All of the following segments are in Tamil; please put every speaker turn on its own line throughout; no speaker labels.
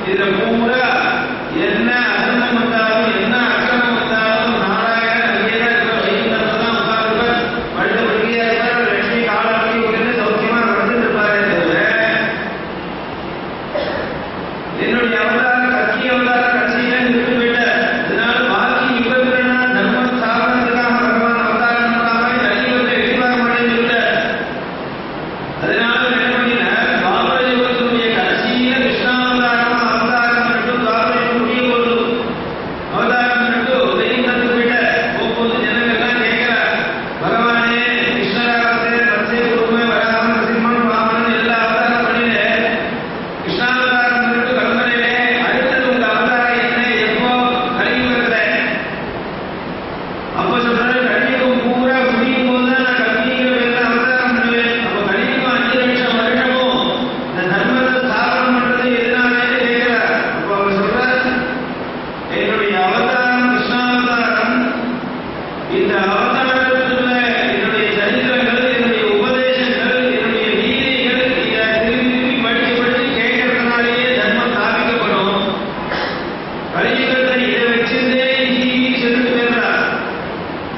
இதுல பூரா என்ன அதர்மம் வந்தாலும் என்ன அக்கிரமம் வந்தாலும் நாராயணன் அங்கேதான் இருக்கிற வைகுண்டத்துல தான் உட்கார்ந்து படுத்த படுக்கையா இருப்பார். லட்சுமி காலாவதி உடனே சௌக்கியமா நடந்துட்டு இருப்பாரே தவிர என்னுடைய அவதாரம் கட்சி அவதாரம் கட்சியில நிறுத்தி போயிட்டார். அதனால பாக்கி யுகத்துலனா தர்மம் ஸ்தாபனத்துக்காக பகவான் அவதாரம் பண்ணாம கலியுகத்தை எதிர்பார்க்க மாட்டேன்னு சொல்லிட்டார். அதனால என்ன பண்ணினார், துவாபர யுகத்தினுடைய கடைசியில கிருஷ்ணாவதாரம் அவதாரம் பண்ணிட்டு துவாபர யுகம் முடிய போது அவதாரம் பண்ணிட்டு வைகுண்டத்துக்கு போயிட்டார். போகும்போது ஜனங்கள்லாம் கேட்கிறார், பகவானே கிருஷ்ணராவதே மத்ஸ்ய கூர்ம வராகம் நரசிம்மன் வாமனன் எல்லா அவதாரம் பண்ணினேன். கிருஷ்ணாவதாரம் பண்ணிட்டு கல்மனையிலே அடுத்தது உங்க அவதாரம் என்ன, எப்போ கலியுகத்துல? அப்ப சொல்றாரு, கலியுகம் பூரா முடியும் போதுதான் நான் கல்கிங்கிற பேர்ல அவதாரம் பண்ணுவேன். அப்ப கலியுகம் 5 லட்சம் வருஷமும் இந்த தர்மத்தை ஸ்தாபனம் பண்றது எதனாலேன்னு கேட்கிறார். அப்ப அவர் சொல்றாரு, என்னுடைய அவதாரம் கிருஷ்ணாவதாரம். இந்த அவதாரத்துல என்னுடைய சரித்திரங்கள், என்னுடைய உபதேசங்கள், என்னுடைய லீலைகள் இதை திரும்பி திரும்பி படிச்சு படிச்சு கேட்கறதுனாலேயே தர்மம் ஸ்தாபிக்கப்படும். கலியுகத்தை இதை வச்சிருந்தே ஜீவி சென்று போயிடுறார்.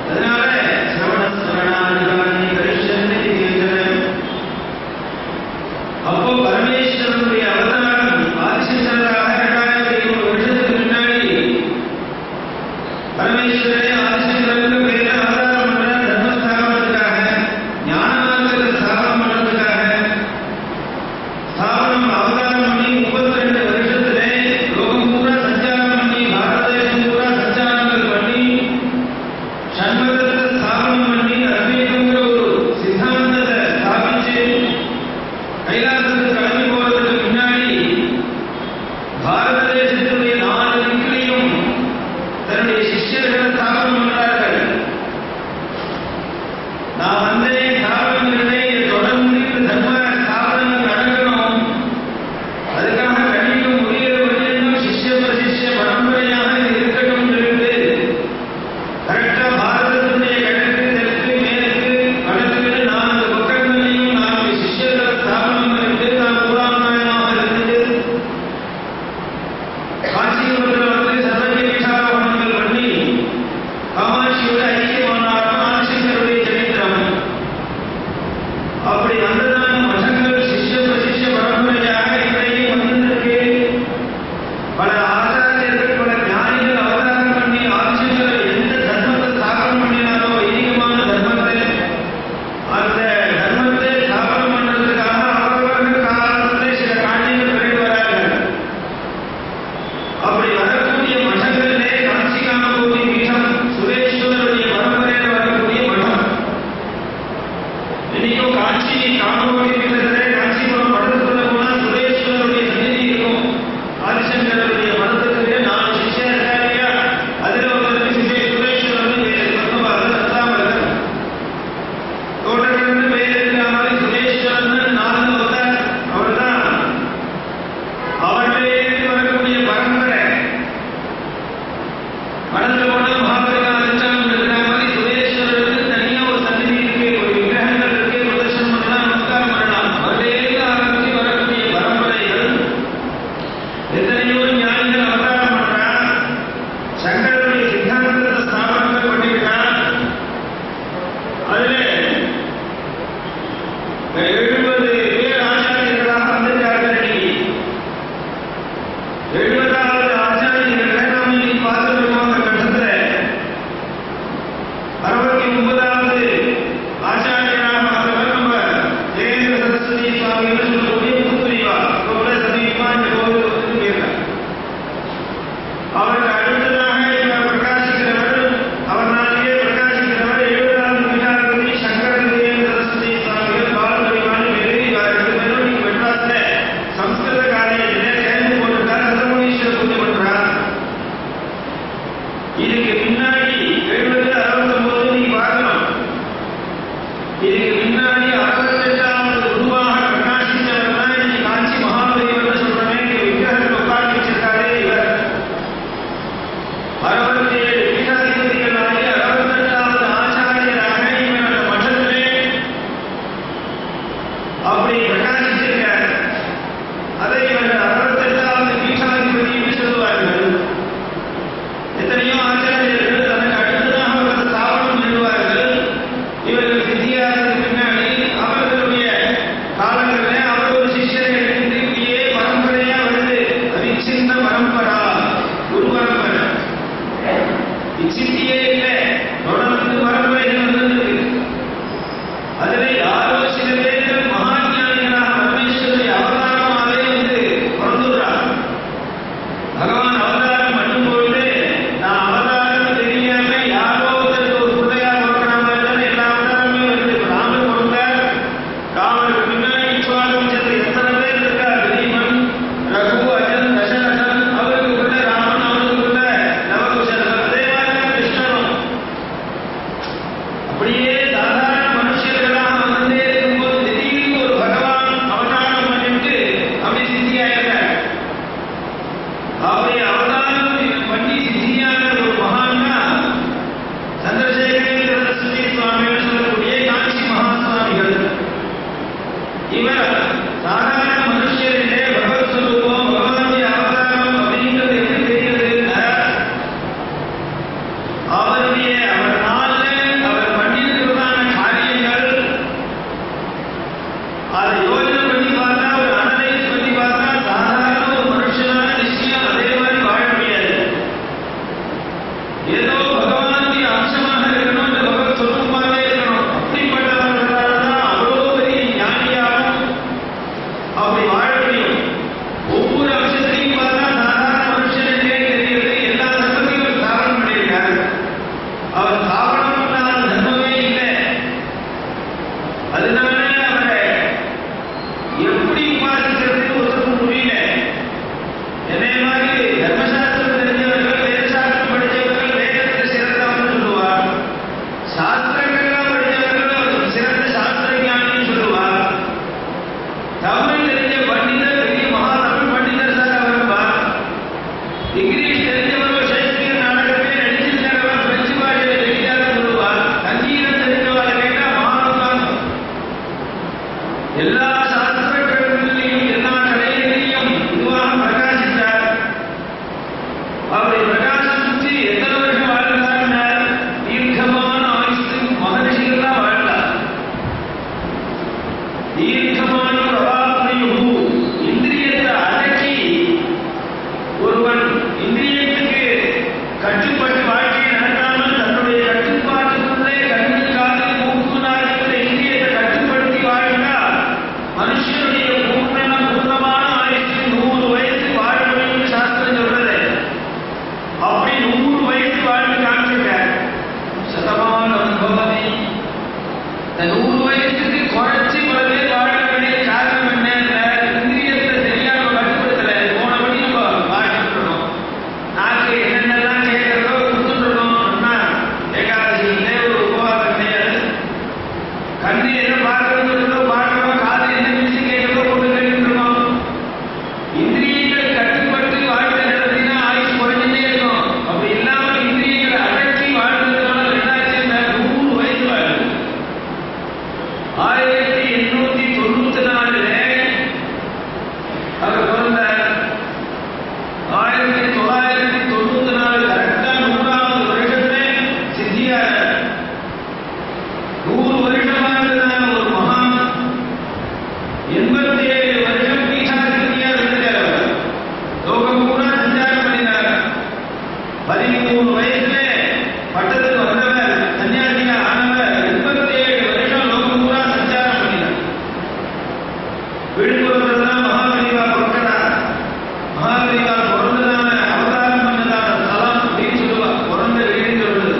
அதனால சிரவணஸ்மரணாதிகாரி கரிஷ்யந்தி தீர்த்தனம். அப்போ பரமேஸ்வரனுடைய அவதாரம் ஆதிசங்கராக 2500 வருஷத்துக்கு முன்னாடி பரமேஸ்வரே ஆதிசங்கரனுக்கு பேர்ல அவதாரம் பண்ற தர்மஸ்தாபனத்துக்காக, ஞானமார்க்கத்தை ஸ்தாபனம் பண்றதுக்காக ஸ்தாபனம் அவதாரம் பண்ணி 32 வருஷத்திலே லோகம் பூரா சஞ்சாரம் பண்ணி, பாரத தேசம் பூரா சஞ்சாரங்கள் பண்ணி, சண்மதத்தை ஸ்தாபனம் பண்ணி, அத்வைதங்கிற ஒரு சித்தாந்தத்தை ஸ்தாபிச்சு கைலாசத்துக்கு கிளம்பி போறதுக்கு முன்னாடி பாரத தேசத்தினுடைய 4 திக்கிலையும் தன்னுடைய சிஷ்யர்களை ஸ்தாபனம் பண்றார்கள். நான் வந்தேன், ஸ்தாபனம் இருந்தேன், இதை தொடர்ந்து இந்த தர்ம ஸ்தாபனம் நடக்கணும். அதுக்காக கலியுகம் முடிகிற வரையிலும் சிஷ்ய பிரசிஷ்ய பரம்பரையாக இது இருக்கட்டும் சொல்லிட்டு கரெக்டா பாரதத்தினுடைய கிழக்கு தெற்கு மேற்கு வடக்கு 4 பக்கங்களையும் 4 சிஷ்யர்களை ஸ்தாபனம் பண்ணிட்டு நான் புராணமாக இருந்துட்டு காஞ்சிபுரத்தில் வந்து சர்வஜீவிஷாரோகணங்கள் பண்ணி காமாட்சியோட ஐக்கியமானாலும் ஆதிசங்கருடைய சரித்திரம். அப்படி வந்ததான மசங்கள் சிஷ்ய பிரசிஷ்ய பரம்பரையாக இன்றையும் வந்திருக்கு. பல ஆச்சாரியர்கள், பல ஞானிகள் அவதாரம் பண்ணி ஆதிசங்கர் எந்த தர்மத்தை ஸ்தாபனம் பண்ணினாரோ, வைதிகமான தர்மத்தை, அந்த தர்மத்தை ஸ்தாபனம் பண்றதுக்காக அவரவர்கள் காலத்திலே சில காரியங்கள் பண்ணிட்டு வரார்கள். அப்படி வரக்கூடிய மഠங்களிலே காஞ்சி காமகோடி பீடம், சுரேஸ்வரருடைய பரம்பரையில் வரக்கூடிய மடம். இன்னைக்கும் காஞ்சி காமகோடி பீடத்திலே காஞ்சிபுரம் மடத்துக்குள்ள போனா சுரேஸ்வரருடைய சந்நிதி இருக்கும். ஆதிசங்கருடைய மடத்துக்கு 4 சிஷ்யர் இருக்காங்க இல்லையா, அதுல ஒருத்தருக்கு சுரேஸ்வரர்னு பேரு. பத்மபாதர், ரத்தாமரர், தோட்டக்கிழந்து பேர் இருக்கிற மாதிரி சுரேஸ்வரர்னு 4 ஒருத்தர். அவர்தான் அவர்களிலிருந்து வரக்கூடிய பரம்பரை. மடத்துல போனா மகாபரிகா அதிஷ்டானம் இருக்கிற மாதிரி சுரேஸ்வரருக்கு தனியா ஒரு சந்நிதி இருக்கு, ஒரு விக்கிரகங்கள் இருக்கு, பிரதர்சனம் பண்ணலாம், நமஸ்காரம் பண்ணலாம். அவர்களிலிருந்து ஆரம்பித்து வரக்கூடிய பரம்பரைகள் எத்தனையோ ஞானிகள் அவதாரம் பண்றான். சங்கரனுடைய சித்தாந்தத்தை ஸ்தாபனங்கள் பண்ணிவிட்டான். அதுல 70 பேர் ஆச்சாரியர்களாக வந்திருக்கார்கள். இன்னைக்கு 70வது ஆச்சாரியர்களை நாம் இன்னைக்கு பார்த்துருக்கோம். அந்த கட்டத்துல 69வது ஆச்சாரியராக வந்தவர் நம்ம ஜெயேந்திர சரஸ்வதி சுவாமிகள் சொல்லக்கூடிய புத்திரிவா. இப்போ கூட சதீமா இந்த கோவில் வந்து கேட்கிறார். அவருக்கு அடுத்ததாக பிரகாசிக்கிறவர், அவர்னாலேயே பிரகாசிக்கிறவர் 70வது பீடாதிபதி சங்கரன் ஜெயேந்திர சரஸ்வதி சுவாமிகள் பாலபரிவாணி வேறு. இவர் 2 பேரும் இன்னைக்கு மெட்ராஸ்ல சம்ஸ்கிருத காலேஜில் சேர்ந்து போட்டிருக்கார். சதமுனீஸ்வர அப்படி அவதாரம் பண்ணி சித்தியான ஒரு மகான்னா சந்திரசேகரேந்திர சரஸ்வதி சுவாமிகள் சொல்லக்கூடிய காஞ்சி மகா சுவாமிகள். இவர் சாதாரண மனுஷரிலே பகவத் ஸ்வரூபம் பகவானுடைய அவதாரம் அப்படிங்கிறது எப்படி தெரிகிறதுன்னா அவர் நாளில் அவர் பண்ணியிருக்கிறதான காரியங்கள் அதை யோஜனை பண்ணி பார்த்தா ஒரு அனலைஸ் பண்ணி பார்த்தா சாதாரண ஒரு மனுஷனான நிச்சயம் அதே மாதிரி வாழ முடியாது. ஏதோ பகவானுடைய அம்சமாக இருக்கணும், இந்த பகவத் சொரூபமாகவே இருக்கணும். அப்படிப்பட்டவர்களால் தான் அவ்வளோ பெரிய ஞானியாகவும் அப்படி வாழ முடியும். ஒவ்வொரு அம்சத்தையும் பார்த்தா சாதாரண மனுஷனே தெரிகிறது. எல்லா தர்மத்தையும் அவர் ஸ்தாபனம் பண்ணியிருக்காரு. அவர் ஸ்தாபனம் பண்ணாத தர்மமே இல்லை. அதனால அவரை எப்படி உபாசிக்கிறதுக்கு ஒருத்தருக்கும் முடியல. அதே மாதிரி தர்மசாஸ்திரம் தெரிஞ்சவர்கள் வேதசாஸ்திரம் படித்தவர்கள் வேதத்தில் சிறந்தவர்கள் சொல்லுவார். சாஸ்திரங்கள்லாம் படித்தவர்கள் சிறந்த சாஸ்திர ஞானின்னு சொல்லுவார். தமிழ் தெரிஞ்ச பண்டிதர் பெரிய மகா தமிழ் பண்டிதர் சார் அவர்பா. இங்கிலீஷ் தெரிஞ்சவர்கள் ஷேக்ஸ்பியர் நாடகத்தை நடிச்சிருக்கிறவர் பிரெஞ்சு பாஷையை தெரிஞ்சார் சொல்லுவார். சங்கீதம் தெரிஞ்சவரை கேட்டால் மகானுபான். எல்லா சாஸ்திரங்களிலையும் எல்லா கலைகளிலையும் இதுவாக பிரகாசித்தார். அப்படி பிரகாசித்து எத்தனை வருஷம் வாழ்ந்தார்? தீர்க்கமான ஆயுசு மகரிஷிகள்லாம் வாழ்ந்தார். தீர்க்கமான பிரபாபயுகு இந்திரியத்தை அடக்கி ஒருவன் இந்திரியத்துக்கு கட்டுப்பட்டு வாழ்க்கையை நடக்காமல் தன்னுடைய கட்டுப்பாட்டுக்குள்ளே கண்ணு காது மூக்கு நாடுகிற இந்திரியத்தை கட்டுப்படுத்தி வாழ்ந்தால் மனுஷனுடைய பூர்ணமான ஆயுசு 100 வயசு வாழ முடியும்னு சாஸ்திரம் சொல்றது. அப்படி 100 வயசு வாழ்ந்து காமிச்சிருக்கார். சதமான அனுபவமே இந்த 100 வயசுக்கு குறைச்சி பல பேர் வாழ வேண்டிய காரணம் என்ன? இந்திரியத்தை சரியாக கட்டுப்படுத்தல. போனபடி நம்ம வாழ்ந்துட்டோம். நாக்கு என்னென்னலாம் கேட்கிறதோ கொடுத்துட்டோம். ஏகாதசியிலே ஒரு உபவாசம் கிடையாது. கண்ணு என்ன பார்க்கறதோ பார்க்கணும், காது என்ன மியூசிக் கேட்கிறதோ கொண்டு கேட்டுருக்கோம். இந்திரியங்கள் கட்டுப்பட்டு வாழ்க்கை நடத்தினா ஆயுஷ் குறைஞ்சிட்டே இருக்கும். அப்படி இல்லாமல் இந்திரியங்களை அடக்கி வாழ்ந்ததுனால 100 வயசு வாழ்ந்து 1894 அவர் பிறந்தார். 1994 கரெக்டா 100வது வருஷத்துல சித்தியார். 100 வருஷமா இருந்த ஒரு மகான் 87 வருஷம் பீட்டாதிபதியா இருந்தார். அவர் லோகம் பூரா சஞ்சாரம் பண்ணினார். 13 வயசுல பட்டத்துக்கு வந்தவர், சன்னியாசியா ஆனவர். 87 வருஷம் லோகம் பூரா சஞ்சாரம் பண்ணினார். விழுப்புரத்துல தான் மகாபலிவா பிறக்கிறார். மகாபலிவா பிறந்ததான அவதாரம் பண்ணதான ஸ்தலம் அப்படின்னு சொல்லுவா. பிறந்த வீடுன்னு சொல்றது.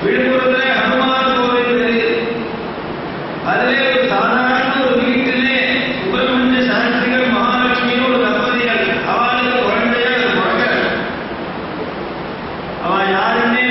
விழுப்புரத்துல ஹனுமான் கோவில் இருக்கு. அதிலே ஒரு சாதாரண ஒரு வீட்டிலே சுப்பிரமணிய சாஸ்திரிகள் மகாலட்சுமியும் ஒரு தம்பதிகள் அவளுக்கு குழந்தையா பிறக்கிறார். அவன் யாருன்னே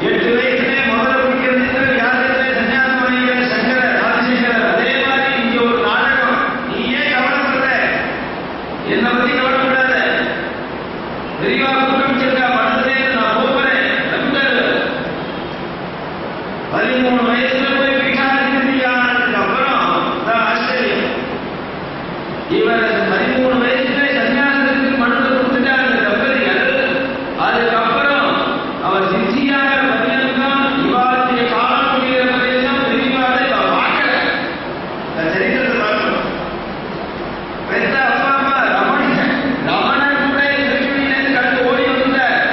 8 வயசுல முதல்ல குடிக்கிறதுக்கு யாருமே சன்னியாசம் வாங்கிக்கிற சங்கரர் ஆதிசங்கரர். அதே மாதிரி இங்க ஒரு நாடகம். நீ ஏன் கவலைப்படுற? என்னை பத்தி கவலைப்படாத. பெரியவா கூட்டமிச்சிருக்கா மனசுல நான் போகிறேன். 13 வயசுல போய் பீட்டாதிபதியானதுக்கு அப்புறம் தான் ஆச்சரியம். இவர் 13 வயசுல சன்னியாசத்துக்கு மனதை கொடுத்துட்டாரு தம்பதிகள். அதுக்கப்புறம் அவர் சின்சியாக பரியந்தம் இவாளுடைய காலம் முடிகிற பரியந்தம் பெரியவாளை பார்க்கல. சரித்திரத்தை பார்க்கணும். பெத்த அப்பா அம்மா ரமணன் கூட திருச்சியிலிருந்து கடந்து ஓடி வந்துட்டார்.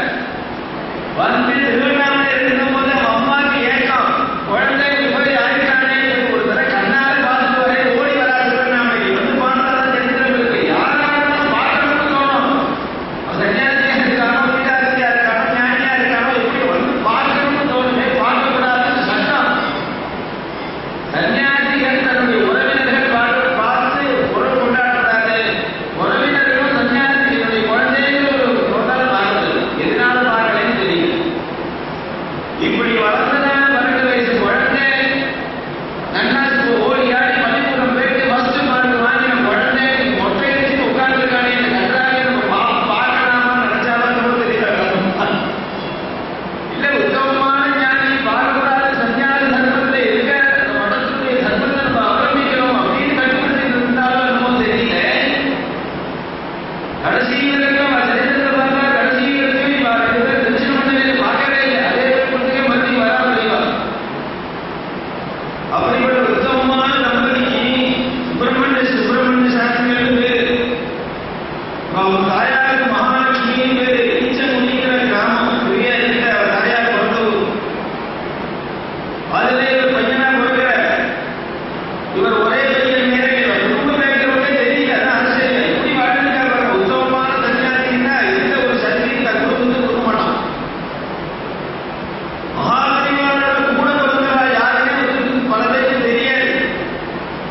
வந்து திருவண்ணாமலை இருக்கும்போது அம்மாவுக்கு ஏக்கம், குழந்தை போய் ஆயிட்டானே, ஒரு தடவை கண்ணால பார்த்துட்டு வரேன், ஓடி வரா திருவண்ணாமலை வந்து பார்த்தாதான் சரித்திரம் இருக்கு. யாராலும் பார்க்கணும்னு தோணும். சன்னியாசியா இருக்கானோ வீட்டாசியா இருக்கானோ ஞானியா இருக்கானோ எப்படி வந்து பார்க்கணும்னு தோணுமே, பார்க்கக்கூடாதுன்னு சட்டம். சன்னியாசிகள் தன்னுடைய உறவினர்கள் பார்த்து உறவு கொண்டாடக்கூடாது. உறவினர்களும் சன்னியாசிகளுடைய குழந்தைகள் ஒரு முதல்ல பார்க்கிறது. எதனால பார்க்கலன்னு தெரியும். இப்படி வளர்ந்தன 12 வயசு குழந்தை நன்னாச்சு ஓடி ஆடி பள்ளிக்கூடம் போயிட்டு ஃபர்ஸ்ட் மார்க் வாங்கின குழந்தை மொட்டை அடிச்சு உட்கார்ந்துருக்கானே, கன்றாவே நம்ம பார்க்கலாமா நினைச்சாலும் நமக்கு தெரியல. இல்ல உத்தமமான ஞானி பார்க்கக்கூடாது, சன்னியாச தர்மத்தில் இருக்க அந்த மடத்துடைய தர்மத்தை நம்ம அவலம்பிக்கிறோம் அப்படின்னு கட்டுப்படுத்தி இருந்தாலும் நமக்கு தெரியல. கடைசி வரைக்கும் சரித்திரத்தை பார்த்தா கடைசி வரைக்கும் தட்சிண மண்டலியை பார்க்கவே இல்லை. அதே கொண்டுக்கே மறுபடியும் வரா முடியும். அப்படிப்பட்ட உத்தமமான தம்பதிக்கு சுப்பிரமணிய சாஸ்திரிகள் பேரு. அவங்க தாயாருக்கு மகாலட்சுமியின் பேரு. ஈச்சங்குடிங்கிற கிராமம் பெரிய இருக்கிற தாயார் பிறந்த ஊர். அதிலே ஒரு பையனா பிறக்கிற இவர் ஒரே பையன் நேரடியில் குடும்பம் இருக்கிறவங்களே தெரியல. அதான் ஆச்சரியம். எப்படி வாழ்ந்துருக்காங்க. உத்தமமான சன்னியாசின்னா எந்த ஒரு சக்தியும் தன் குடும்பத்துக்கு கொடுக்க மாட்டான். மகாபரிவாரோட கூட பிறந்தவா யாருன்னு பல பேருக்கு தெரியாது.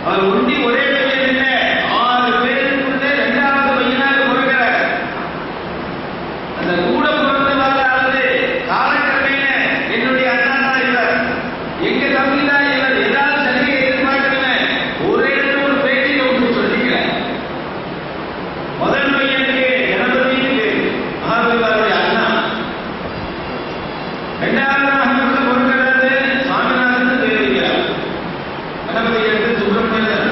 அவர் ஒண்டி ஒரே பையன் இல்லை, 6 பேருக்குள்ள 2வது பையனாக பிறக்கிறார். அந்த கூட பிறந்தவாளாவது காலக்கிரமேண என்னுடைய அண்ணா தான் இவர், எங்க தம்பி தான் இவர், ஏதாவது சலுகை எதிர்பார்க்கிறேன் ஒரே இடத்துல ஒரு பேட்டியில ஒன்று சொல்லிக்கிறேன். முதல் பையனுக்கு கணபதிக்கு மகாபரிவாருடைய அண்ணா. 2வது பொருட்கிறது சாமிநாதன் பேர் வைக்கிறார். கணபதி எடுத்து சுப்பிரமணியன்.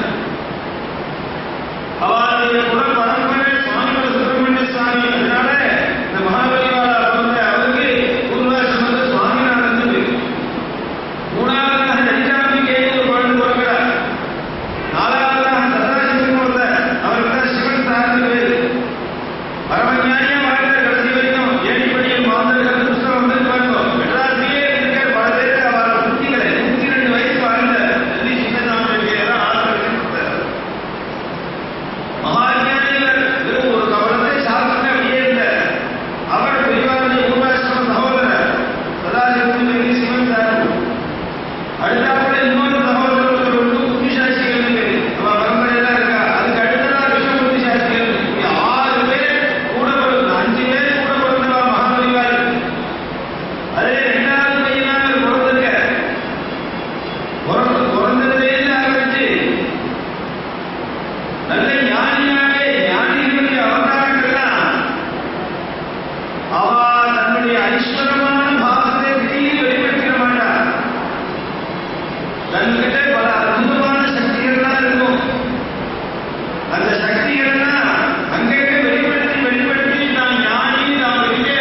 அவருடைய குல பரம்பரை சுவாமிகள் சுப்பிரமணிய சுவாமி. அதனால இந்த மகாபரிவாளர் வந்து அவருக்கு பூர்வாசிரமத்து சுவாமிநாதன் பேர். 3வதாக தனிச்சாம்பிகைக்கு ஒரு குழந்தை பிறக்கிறார். 4வதாக சதாசிவம் ஒருத்தர், அவருக்கு தான் சிவன் சார்ந்த பேர். பரமஞானியா வாழ்ந்த கடைசி வரைக்கும் ஏடிப்படியில் மாந்தர்கள் புஸ்தகம் வந்து பார்த்தோம். மெட்ராஸிலே இருக்கிற பல பேருக்கு அவரோட புத்திகளை 102 வயசு வாழ்ந்த டெல்லி சின்னசாமி பேரெல்லாம் ஆசிரியர் கொடுத்தார். மகாஞானிகள் வெறும் ஒரு கவலத்தை சாப்பிட்டு அப்படியே இருந்தார். அவர் பெரியவாருடைய பூர்வாசிரம சகோதரர் சதாசிவம் சிவன் சார். அடுத்தாப்புல இன்னொரு சகோதரர் ஒரு புத்திசாட்சிகள் பேரு. அவ பரம்பரையெல்லாம் இருக்கா. அதுக்கு அடுத்ததான் விஷ்ணுபுத்தி சாட்சிகள். 6 பேர் கூட பிறந்த 5 பேர் கூட பிறந்தவா மகாபரிவார். அதே 2வது பையனாக பிறந்திருக்க. பிறந்ததுலேருந்து ஆரம்பிச்சு நல்ல ஞானிகளுடைய அவதாரங்கள்லாம் அவ தன்னுடைய ஐஸ்வரமான பாவத்தை வெளியில் வெளிப்படுத்திட மாட்டார். தன்கிட்ட பல அற்புதமான சக்திகள்லாம் இருக்கும். அந்த சக்திகள்லாம் அங்கங்கே வெளிப்படுத்தி நான் ஞானி, நான் பெரிய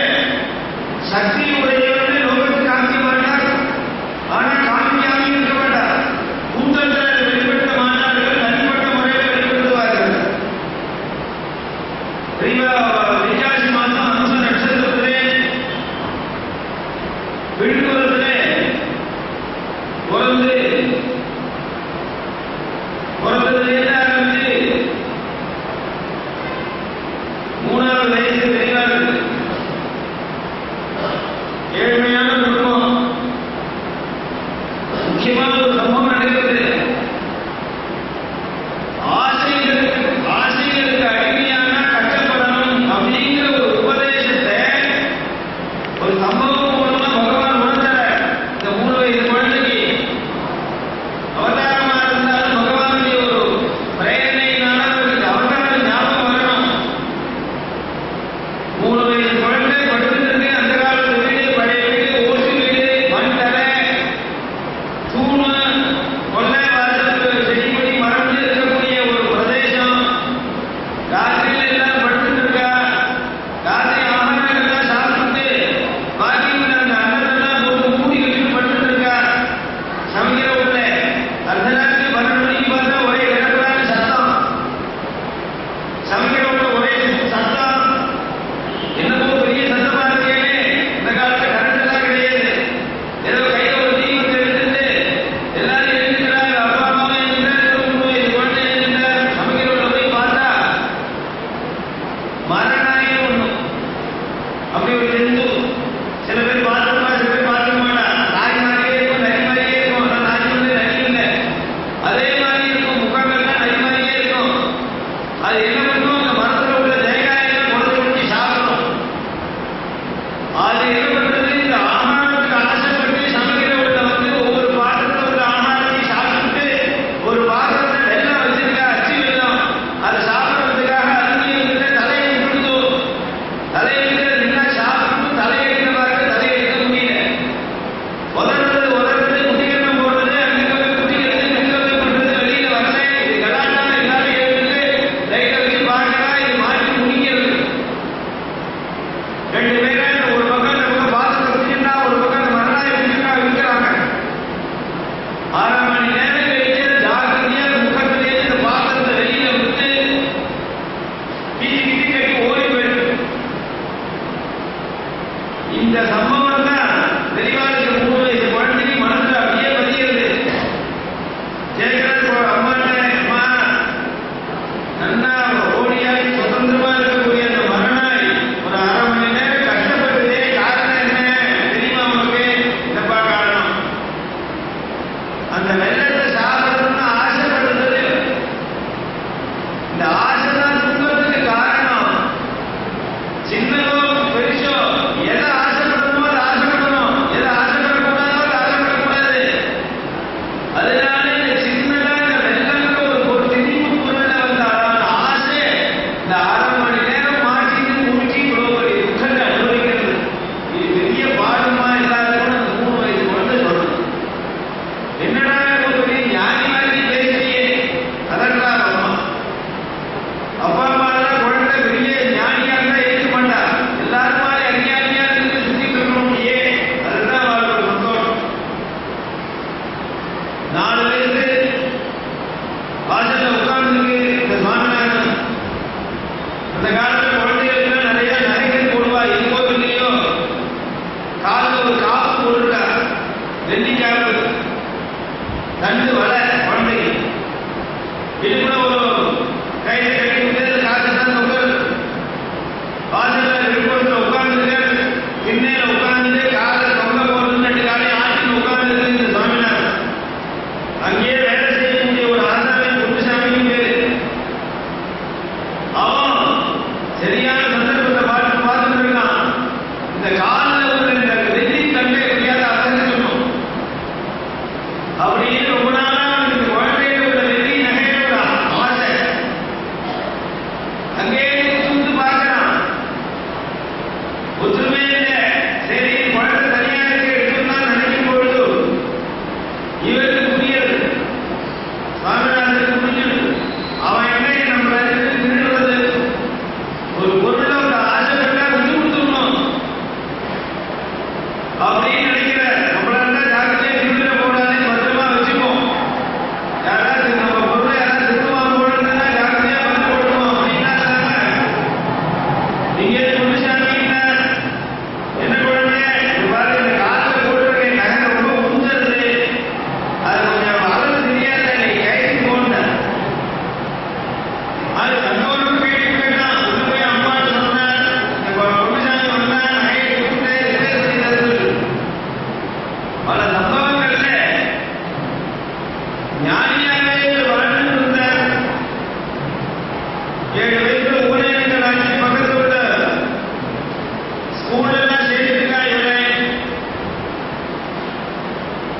சக்தி உடையவர்கள் லோகத்துக்கு காமிக்க மாட்டார். ஆனால் காமிக்காமல் இருக்க மாட்டார். கூட்டத்தில் வெளிப்படுத்த மாட்டார்கள், தனிப்பட்ட முறையில் வெளிப்படுத்துவார்கள். வைகாசி மாதம் அனுச நட்சத்திரத்திலே விழுப்புரத்திலே பிறந்ததுலேருந்து ஆரம்பிச்சு 3வது வயசு பெரியவார்கள். ஏழ்மையான குடும்பம். முக்கியமான ஒரு சம்பவம் நடக்கிறது. ஆசைகளுக்கு அடிமையான கஷ்டப்படணும் அப்படிங்கிற ஒரு உபதேசத்தை ஒரு சம்பவம் மூலமா பகவான் உணர்ந்தார்.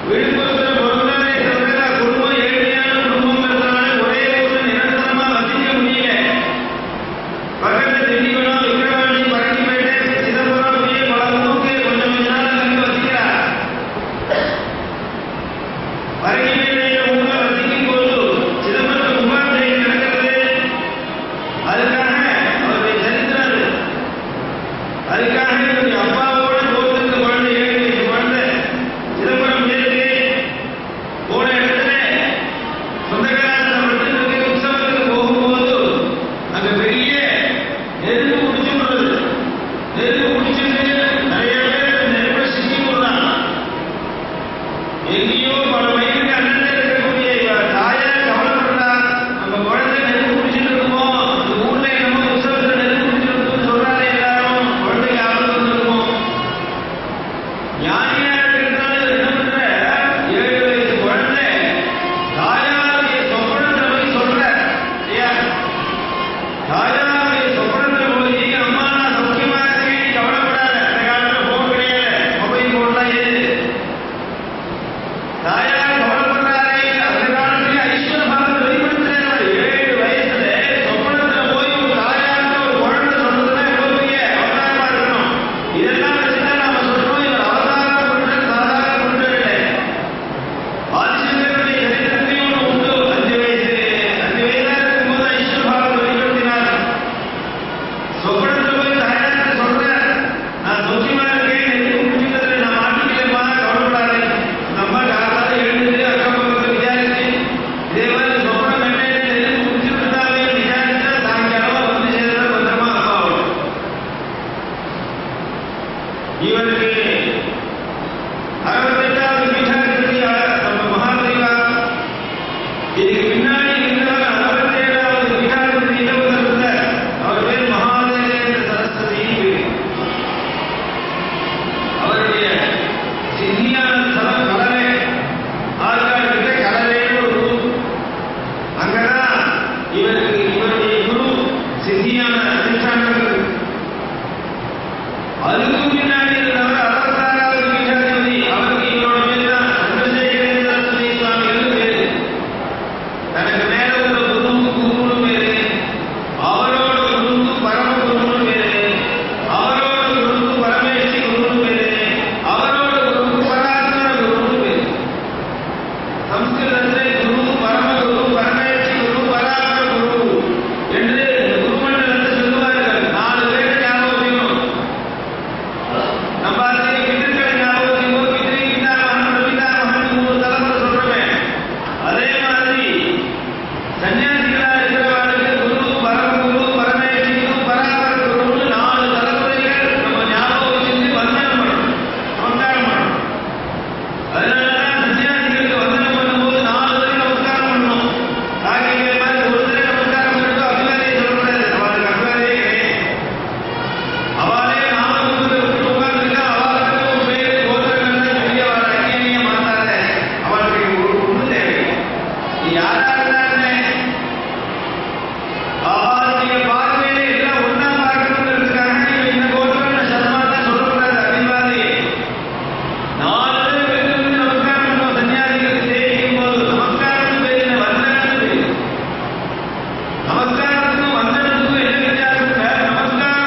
விழுப்புரத்துல பிறந்தானே தவிர குடும்பம் ஏழ்மையான குடும்பம் இருந்தாலும் ஒரே ஊர்ல நிரந்தரமா வசிக்க முடியல. பக்கத்துல திண்டிவனம், விக்கிரவாண்டி, பரங்கிப்பேட்டை, சிதம்பரம் இப்படியே பல ஊருக்கு கொஞ்சம் கொஞ்ச நாள் தங்கி வசிக்கிறார். பரங்கிப்பேட்டையில ஊர்ல வசிக்கும் போது சிதம்பரத்துல கும்பாபிஷேகம் நடக்கிறது. அதுக்காக அவருடைய சரித்திரம் அது. அதுக்காக இவருடைய அப்பாவோட தோற்றுத்த குழந்தை 7 வயசு குழந்தை சிதம்பரம் போயிருக்கு. போன இடத்துல சொந்தக்காரத்தை மட்டும் உற்சவத்துக்கு போகும்போது அங்க பெரிய நெருப்பு பிடிச்சுடுறது. நெருப்பு பிடிச்சிட்டு நிறைய பேர் நெருப்பை சிக்கி போடுறாங்க. எங்கேயோ பல வயதுக்கு அண்ணன் இருக்கக்கூடிய தாயார் கவலைப்படுறா, நம்ம குழந்தை நெருப்பு பிடிச்சிட்டு இருக்குமோ, இந்த ஊர்ல என்னமோ உற்சவத்துல நெருப்பு பிடிச்சிருக்குன்னு சொல்றாரு எல்லாரும், குழந்தைக்கு ஆபத்து வந்துருக்குமோ. ஞானியா இருக்கிறதால என்ன பண்ற, 7 வயசு குழந்தை தாயாருடைய சொப்பனத்தை போய் சொல்ற. ஐயா, தாயாருடைய சொப்பனத்தை போய் அம்மா நான் சௌக்கியமா இருக்கேன், நீ கவலைப்படாத. அந்த காலத்துல போன் கிடையாது, மொபைல் போன்லாம் ஏது. தாயார் கவலைப்படுறாரே, அந்த காலத்துல ஐஸ்வர்ய பாகத்தை வெளிப்படுத்துறாரு. 7 வயசுல சொப்பனத்துல போய் ஒரு தாயாருக்கு ஒரு குழந்தை சொல்றதுன்னா எவ்வளவு பெரிய அவதாரமா இருக்கணும். இதெல்லாம் வச்சுதான் நாம சொல்றோம் இவர் அவதார புருஷன், சாதாரண புருஷன் இல்லை. ஆதிசங்கருடைய சரித்திரத்தையும் ஒண்ணு உண்டு. 5 வயதா இருக்கும்போது ஐஸ்வர்ய பாகத்தை வெளிப்படுத்தினார். சொப்பனத்துல போய் தாயாருக்கு சொல்ற, நான் சௌக்கியமா இருக்கேன், நெருப்பு பிடிச்சதுல நான் மாட்டிக்கலமா, கவலைப்படாதே. நம்ம காலையில எழுந்து அக்கம் பக்கத்துல விசாரிச்சு இதே மாதிரி சொப்பனம் என்ன நெருப்பு பிடிச்சிருந்தாவே விசாரிச்சா சாயங்காலமா வந்து சேர்ற பத்திரமா அப்பாவும். இவருக்கு 68வது பீடாதிபதி நம்ம மகாதேவா. இதுக்கு பின்னாடி இருந்தவர் 67வது பீடாதிபதி இளவரசர் இருந்தார். அவர் பேர் மகாதேவேந்திர சரஸ்வதி. அவருடைய சித்தியான ஸ்தலம் கலரை, ஆற்காடு கிட்ட கலரைன்னு ஒரு ஊர். அங்கதான் இவருடைய குரு சித்தியான அதிஷ்டானங்கள். அதுக்கும் பின்னாடி இருந்தவர் 66வது பீடாதிபதி. அவருக்கு இவரோட பேர் தான் சந்திரசேகரேந்திர சரஸ்வதி சுவாமிகள் பேரு. தனக்கு மேல உள்ள குருவுக்கு குருன்னு பேரு, அவரோட குருவுக்கு பரம குருன்னு பேரு, அவரோட குருவுக்கு பரமேஸ்வரி குருன்னு பேரு, அவரோட குருவுக்கு பராத்மர குருன்னு பேரு. சம்ஸ்கிருதத்திலே குரு, பரமகுரு, பரமேஸ்வரி குரு, பராத்மர குரு என்று குருமண்டலத்தை சொல்லுவார்கள். 4 பேரை ஞாபகம் வச்சுக்கணும். நம்ம அதுக்கு பிதர்களை ஞாபகம் வச்சுக்கணும். பித்ரி, பிதாமகன், பிரபிதாமகன் 3 தலைமுறை சொல்றோமே. அதே மாதிரி சன்னியாசிகளா இருக்கிறவர்களுக்கு குரு, பரமகுரு, பரமேஸ்வரி குரு, பராத்மர குருன்னு 4 தலைமுறைகள் நம்ம ஞாபகம் வச்சுட்டு வந்தனம் பண்ணணும், நமஸ்காரம் பண்ணணும். அதனாலதான் சன்னியாசிகளுக்கு வந்தனம் பண்ணும்போது 4 தடவை நமஸ்காரம் பண்ணணும். காக்கைகள் மாதிரி ஒரு தடவை நமஸ்காரம் பண்ணிட்டு அபிவாதியை சொல்லக்கூடாது. அவளுக்கு அபிவாதியே கிடையாது. அவளே நாமத்தை விட்டு உட்கார்ந்துருக்கா. அவளுக்கு ஒரு பேரு கோத்திரங்கள் சொல்லி அவள் அந்நிய மாத்தாத. அவளுக்கு ஒண்ணு தேவை. நீ யாரா இருந்தானே அவளுடைய பார்வையில எல்லாம் ஒன்னா பார்க்கணுங்கிறதுக்காக இந்த கோத்திரம் சர்மா தான் சொல்லக்கூடாது. அபிவாதி 4 பேருக்கு நமஸ்காரம் பண்ணுவோம். சன்னியாசிகளுக்கு சேவிக்கும் போது நமஸ்காரம் பேரு வந்தனம் பேரு. நமஸ்காரத்துக்கும் வந்தனத்துக்கும் என்ன வித்தியாசம்? நமஸ்காரம்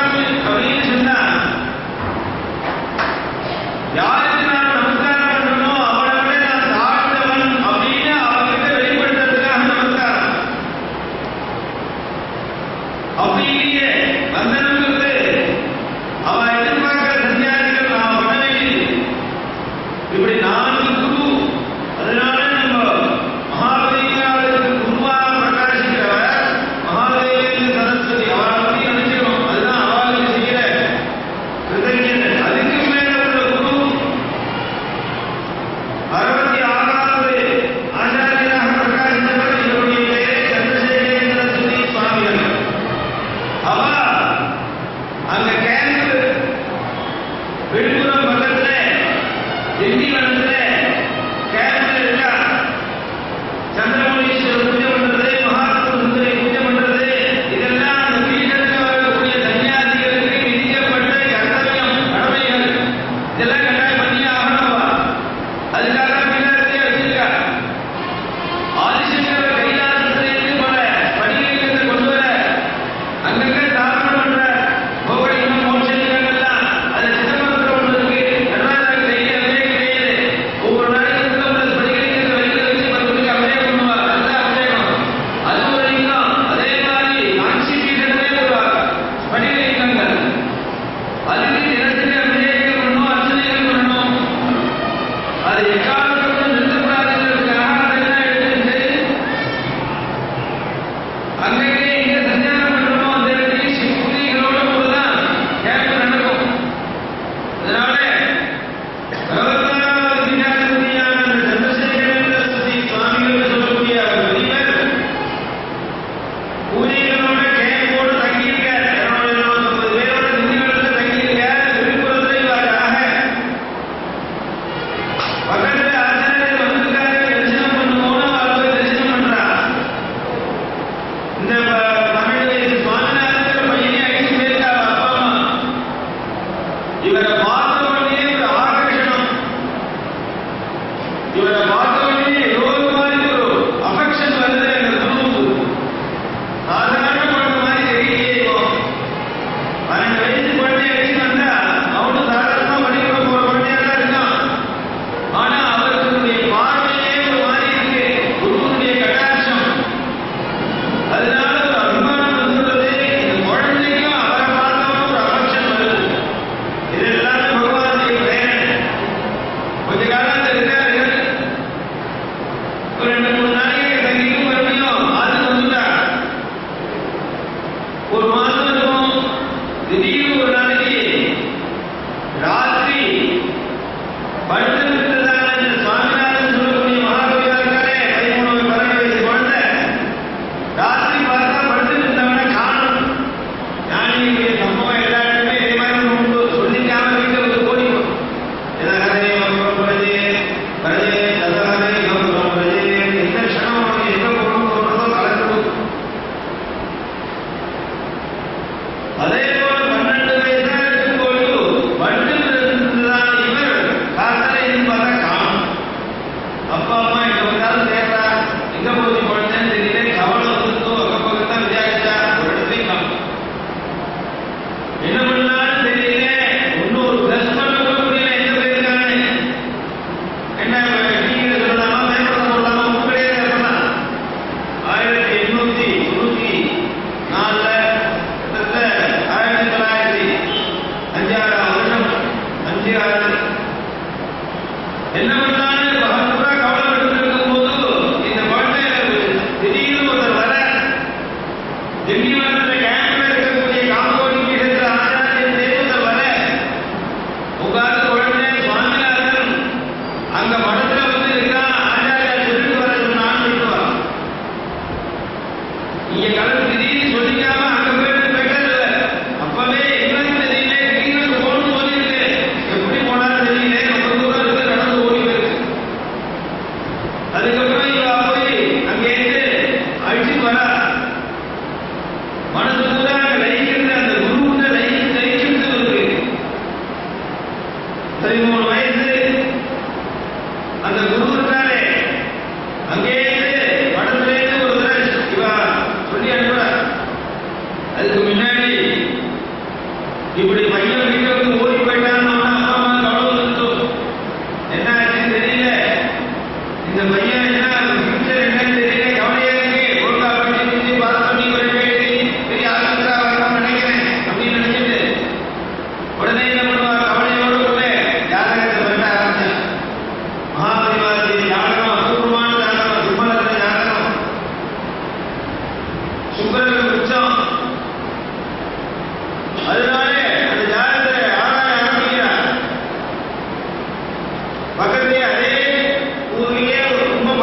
அப்படின்னு சொன்னா யாருக்கு நான் நமஸ்காரம் பண்ணணுமோ அவனை விட நான் தாழ்ந்தவன் அப்படின்னு அவர்கிட்ட வெளிப்படுத்துறதுக்காக நமஸ்காரம். அப்படி இல்லையே, வந்தனம்ங்கிறது அவன் எதிர்பார்க்கிற சன்னியாசிகள் நான் பண்ண வேண்டியது. இப்படி 4 குரு. அதனால நம்ம மகாபலிகாவுக்கு குருவா பிரகாசிக்கிறவர் மகாதேவேந்திர சரஸ்வதி. அவரை பத்தி நினைச்சுக்கணும். அதுதான் அவளுக்கு செய்கிற கிருதஜ்ஞதை. அதுக்கு மேல உள்ள குரு 66வது ஆச்சாரியராக பிரகாசித்தவர். இவருடைய பெயரே சந்திரசேகரேந்திர சரஸ்வதி சுவாமிகள். அவ அங்க கேம்பு விழுப்புரம் பக்கத்துல திண்டிவனத்துல கேம்ப்ல இருக்கா. சந்திரமௌலீஸ்வரர் பூஜை பண்றது, மகாத்மா சுந்தரி பூஜை பண்றது, இதெல்லாம் அந்த பீடத்தில் வரக்கூடிய சன்னியாசிகளுக்கு விதிக்கப்பட்ட கர்த்தவியம், கடமைகள். இதெல்லாம் கட்டாயம் பண்ணி ஆகணும்பா. அதுக்காக பின்னாடி எக்காரணத்துக்கும் நிறுத்தக்கூடாதுங்கிறதுக்காக அதெல்லாம் எடுத்துட்டு அன்னைக்கு இங்க சஞ்சாரம் பண்றோமோ அந்த இடத்துக்கு புலிகளோட போதுதான் கேம்ப் நடக்கும். அதனால பகவத்பாதாதிகாரியான சந்திரசேகரேந்திர ஸ்ரீ சுவாமிகள் சொல்லக்கூடிய பெரியவர் பூஜைகளோட கேம்போடு தங்கியிருக்கார். 250 பேரோட திண்டிவனத்தில் தங்கியிருக்கார். விழுப்புரத்தில் இவராக பக்கத்துல ஆச்சாரியர் வந்திருக்காரு. தரிசனம் பண்ணுவோம்னு அவர் போய் தரிசனம் பண்றார். இந்த தமிழ் சுவாமிநாதன் பையனை அழிச்சு போயிருக்காரு அப்பா அம்மா. இவரை பார்த்த உடனே ஒரு ஆகர்ஷணம், இவரை பார்த்த உடனே ஏதோ ஒரு மாதிரி ஒரு அஃபெக்ஷன் வருது அந்த குருவுக்கு. சாதாரண குழந்தை மாதிரி தெரியலையே. இப்போ 12 வயசு குழந்தைய அழிச்சு வந்தா அவனும் சாதாரணமா பள்ளிக்கூட போற குழந்தையா தான் இருக்கான். ஆனா அவர்களுடைய பார்வையே ஒரு மாதிரி இருக்கு, குருவுடைய கட்டாட்சம். அதனால ஒரு அபிமானம் வந்துள்ளது. இந்த குழந்தைக்கும் அவரை பார்த்தாலும் ஒரு அஃபெக்ஷன் வருது. இது எல்லாமே பகவானுடைய பிரேரணை. கொஞ்ச காலத்துல இருக்காரு, ஒரு 2-3 நாளைக்கு தங்கிட்டு மறுபடியும் ஆத்துக்கு வந்துட்டா. ஒரு மாசம் இருக்கும். திடீர்னு ஒரு நாளைக்கு ராத்திரி படுத்திருந்ததான இந்த சுவாமிநாதன் சொல்லக்கூடிய மகாகவியா இருக்காரே, 13-12 வயசு குழந்தை, ராத்திரி பார்த்தா படுத்திருந்தவனை காணும். ஞானியுடைய சம்பவம் எல்லா இடத்துமே இதே மாதிரி உண்டு. சொல்லிக்காம வீட்டில் வந்து ஓடிக்கும். எதகரே வம்புறே வரதே தசகரே வம்புறே எந்த க்ஷணம் அவனுக்கு எங்க போகணும் தோன்றதோ கலந்து. அதே போல 12 வயசா இருக்கும்போது படுத்திருந்ததான இவர் காத்தலை பார்த்தா காணும். அப்பா அம்மா எங்க வந்தாலும் தேடுறா, எங்க போகுது குழந்தைன்னு தெரியல. கவலை வந்துருந்தோ அக்க பக்கத்தான் விசாரிச்சா ஒரு இடத்துலையும் காணும். என்ன பண்ணாலும் தெரியல. ஒன்னும் ஒரு பிளஸ் பண்ண கூட முடியல. எங்க போயிருக்காங்க என்ன டிவியில சொல்லலாமா, பேப்பர்ல போடலாமா, ஒன்றும் கிடையாது. அப்பதான் 1894 கிட்டத்தட்ட 1905 வருஷம் 5-6 என்ன பண்ணாலும் பகவத்புரா கவலைப்பட்டு இருக்கும்போது இந்த குழந்தை திடீர்னு ஒருத்தர் வர, திண்டிவனத்தில் கேம்ப்ல இருக்கக்கூடிய காம்பவுண்ட் பீடத்தில் ஆச்சாரியர் தேவதர் வர, உட்கார்ந்து குழந்தை சுவாமிநாதன் அங்க படத்துல வந்து இருக்கான். ஆச்சாரியார் சொல்லிட்டு வர சொன்னான்னு சொல்லுவா. இங்க கலந்து திடீர்னு சொல்லிக்காம அங்க போயிட்டு பெட்டர் இல்ல. அப்பவே என்னன்னு தெரியல, திடீர்னு போகணும்னு சொல்லியிருக்கு. எப்படி போனாலும் தெரியல, ரொம்ப தூரம் இருக்கு, நடந்து ஓடி போயிருக்கு. அதுக்கப்புறம் இவ போய் அங்கேருந்து அழிச்சுட்டு வரா. மனசு பூரா லயிக்கிறது, அந்த குருவுக்கு லயிக்கிறது இருக்கு. 13 வயசு அந்த குரு இருக்காரே, அங்கேருந்து படத்துலேருந்து ஒரு தடவை இவ சொல்லி அனுப்புற. அதுக்கு முன்னாடி இப்படி பையன் வீட்டை வந்து ஓடி போயிட்டான்னு அப்பா அம்மா கவலை வந்துட்டோம். என்ன ஆச்சுன்னு தெரியல. இந்த பையன் என்ன ஃபியூச்சர் என்னன்னு தெரியல, கவலையா இருக்கு. ஒழுங்கா படிச்சு பாஸ் பண்ணி ஒரு பேசி பெரிய ஆசிரியரா வரணும்னு நினைக்கிறேன் அப்படின்னு நினைச்சிட்டு உடனே என்ன பண்ணுவா, கவலையோட கூட ஜாதகத்தை பண்ண ஆரம்பிச்சேன். மகாபரிவாதி ஜாதகம் அபூர்வமான ஜாதகம், சும்மலத்த ஜாதகம், சுக்கரனுக்கு உச்சம். அதனால அந்த ஜாதகத்தை ஆராய ஆரம்பிக்கிறார். பக்கத்திலே அதே ஊர்லயே ஒரு கும்பம்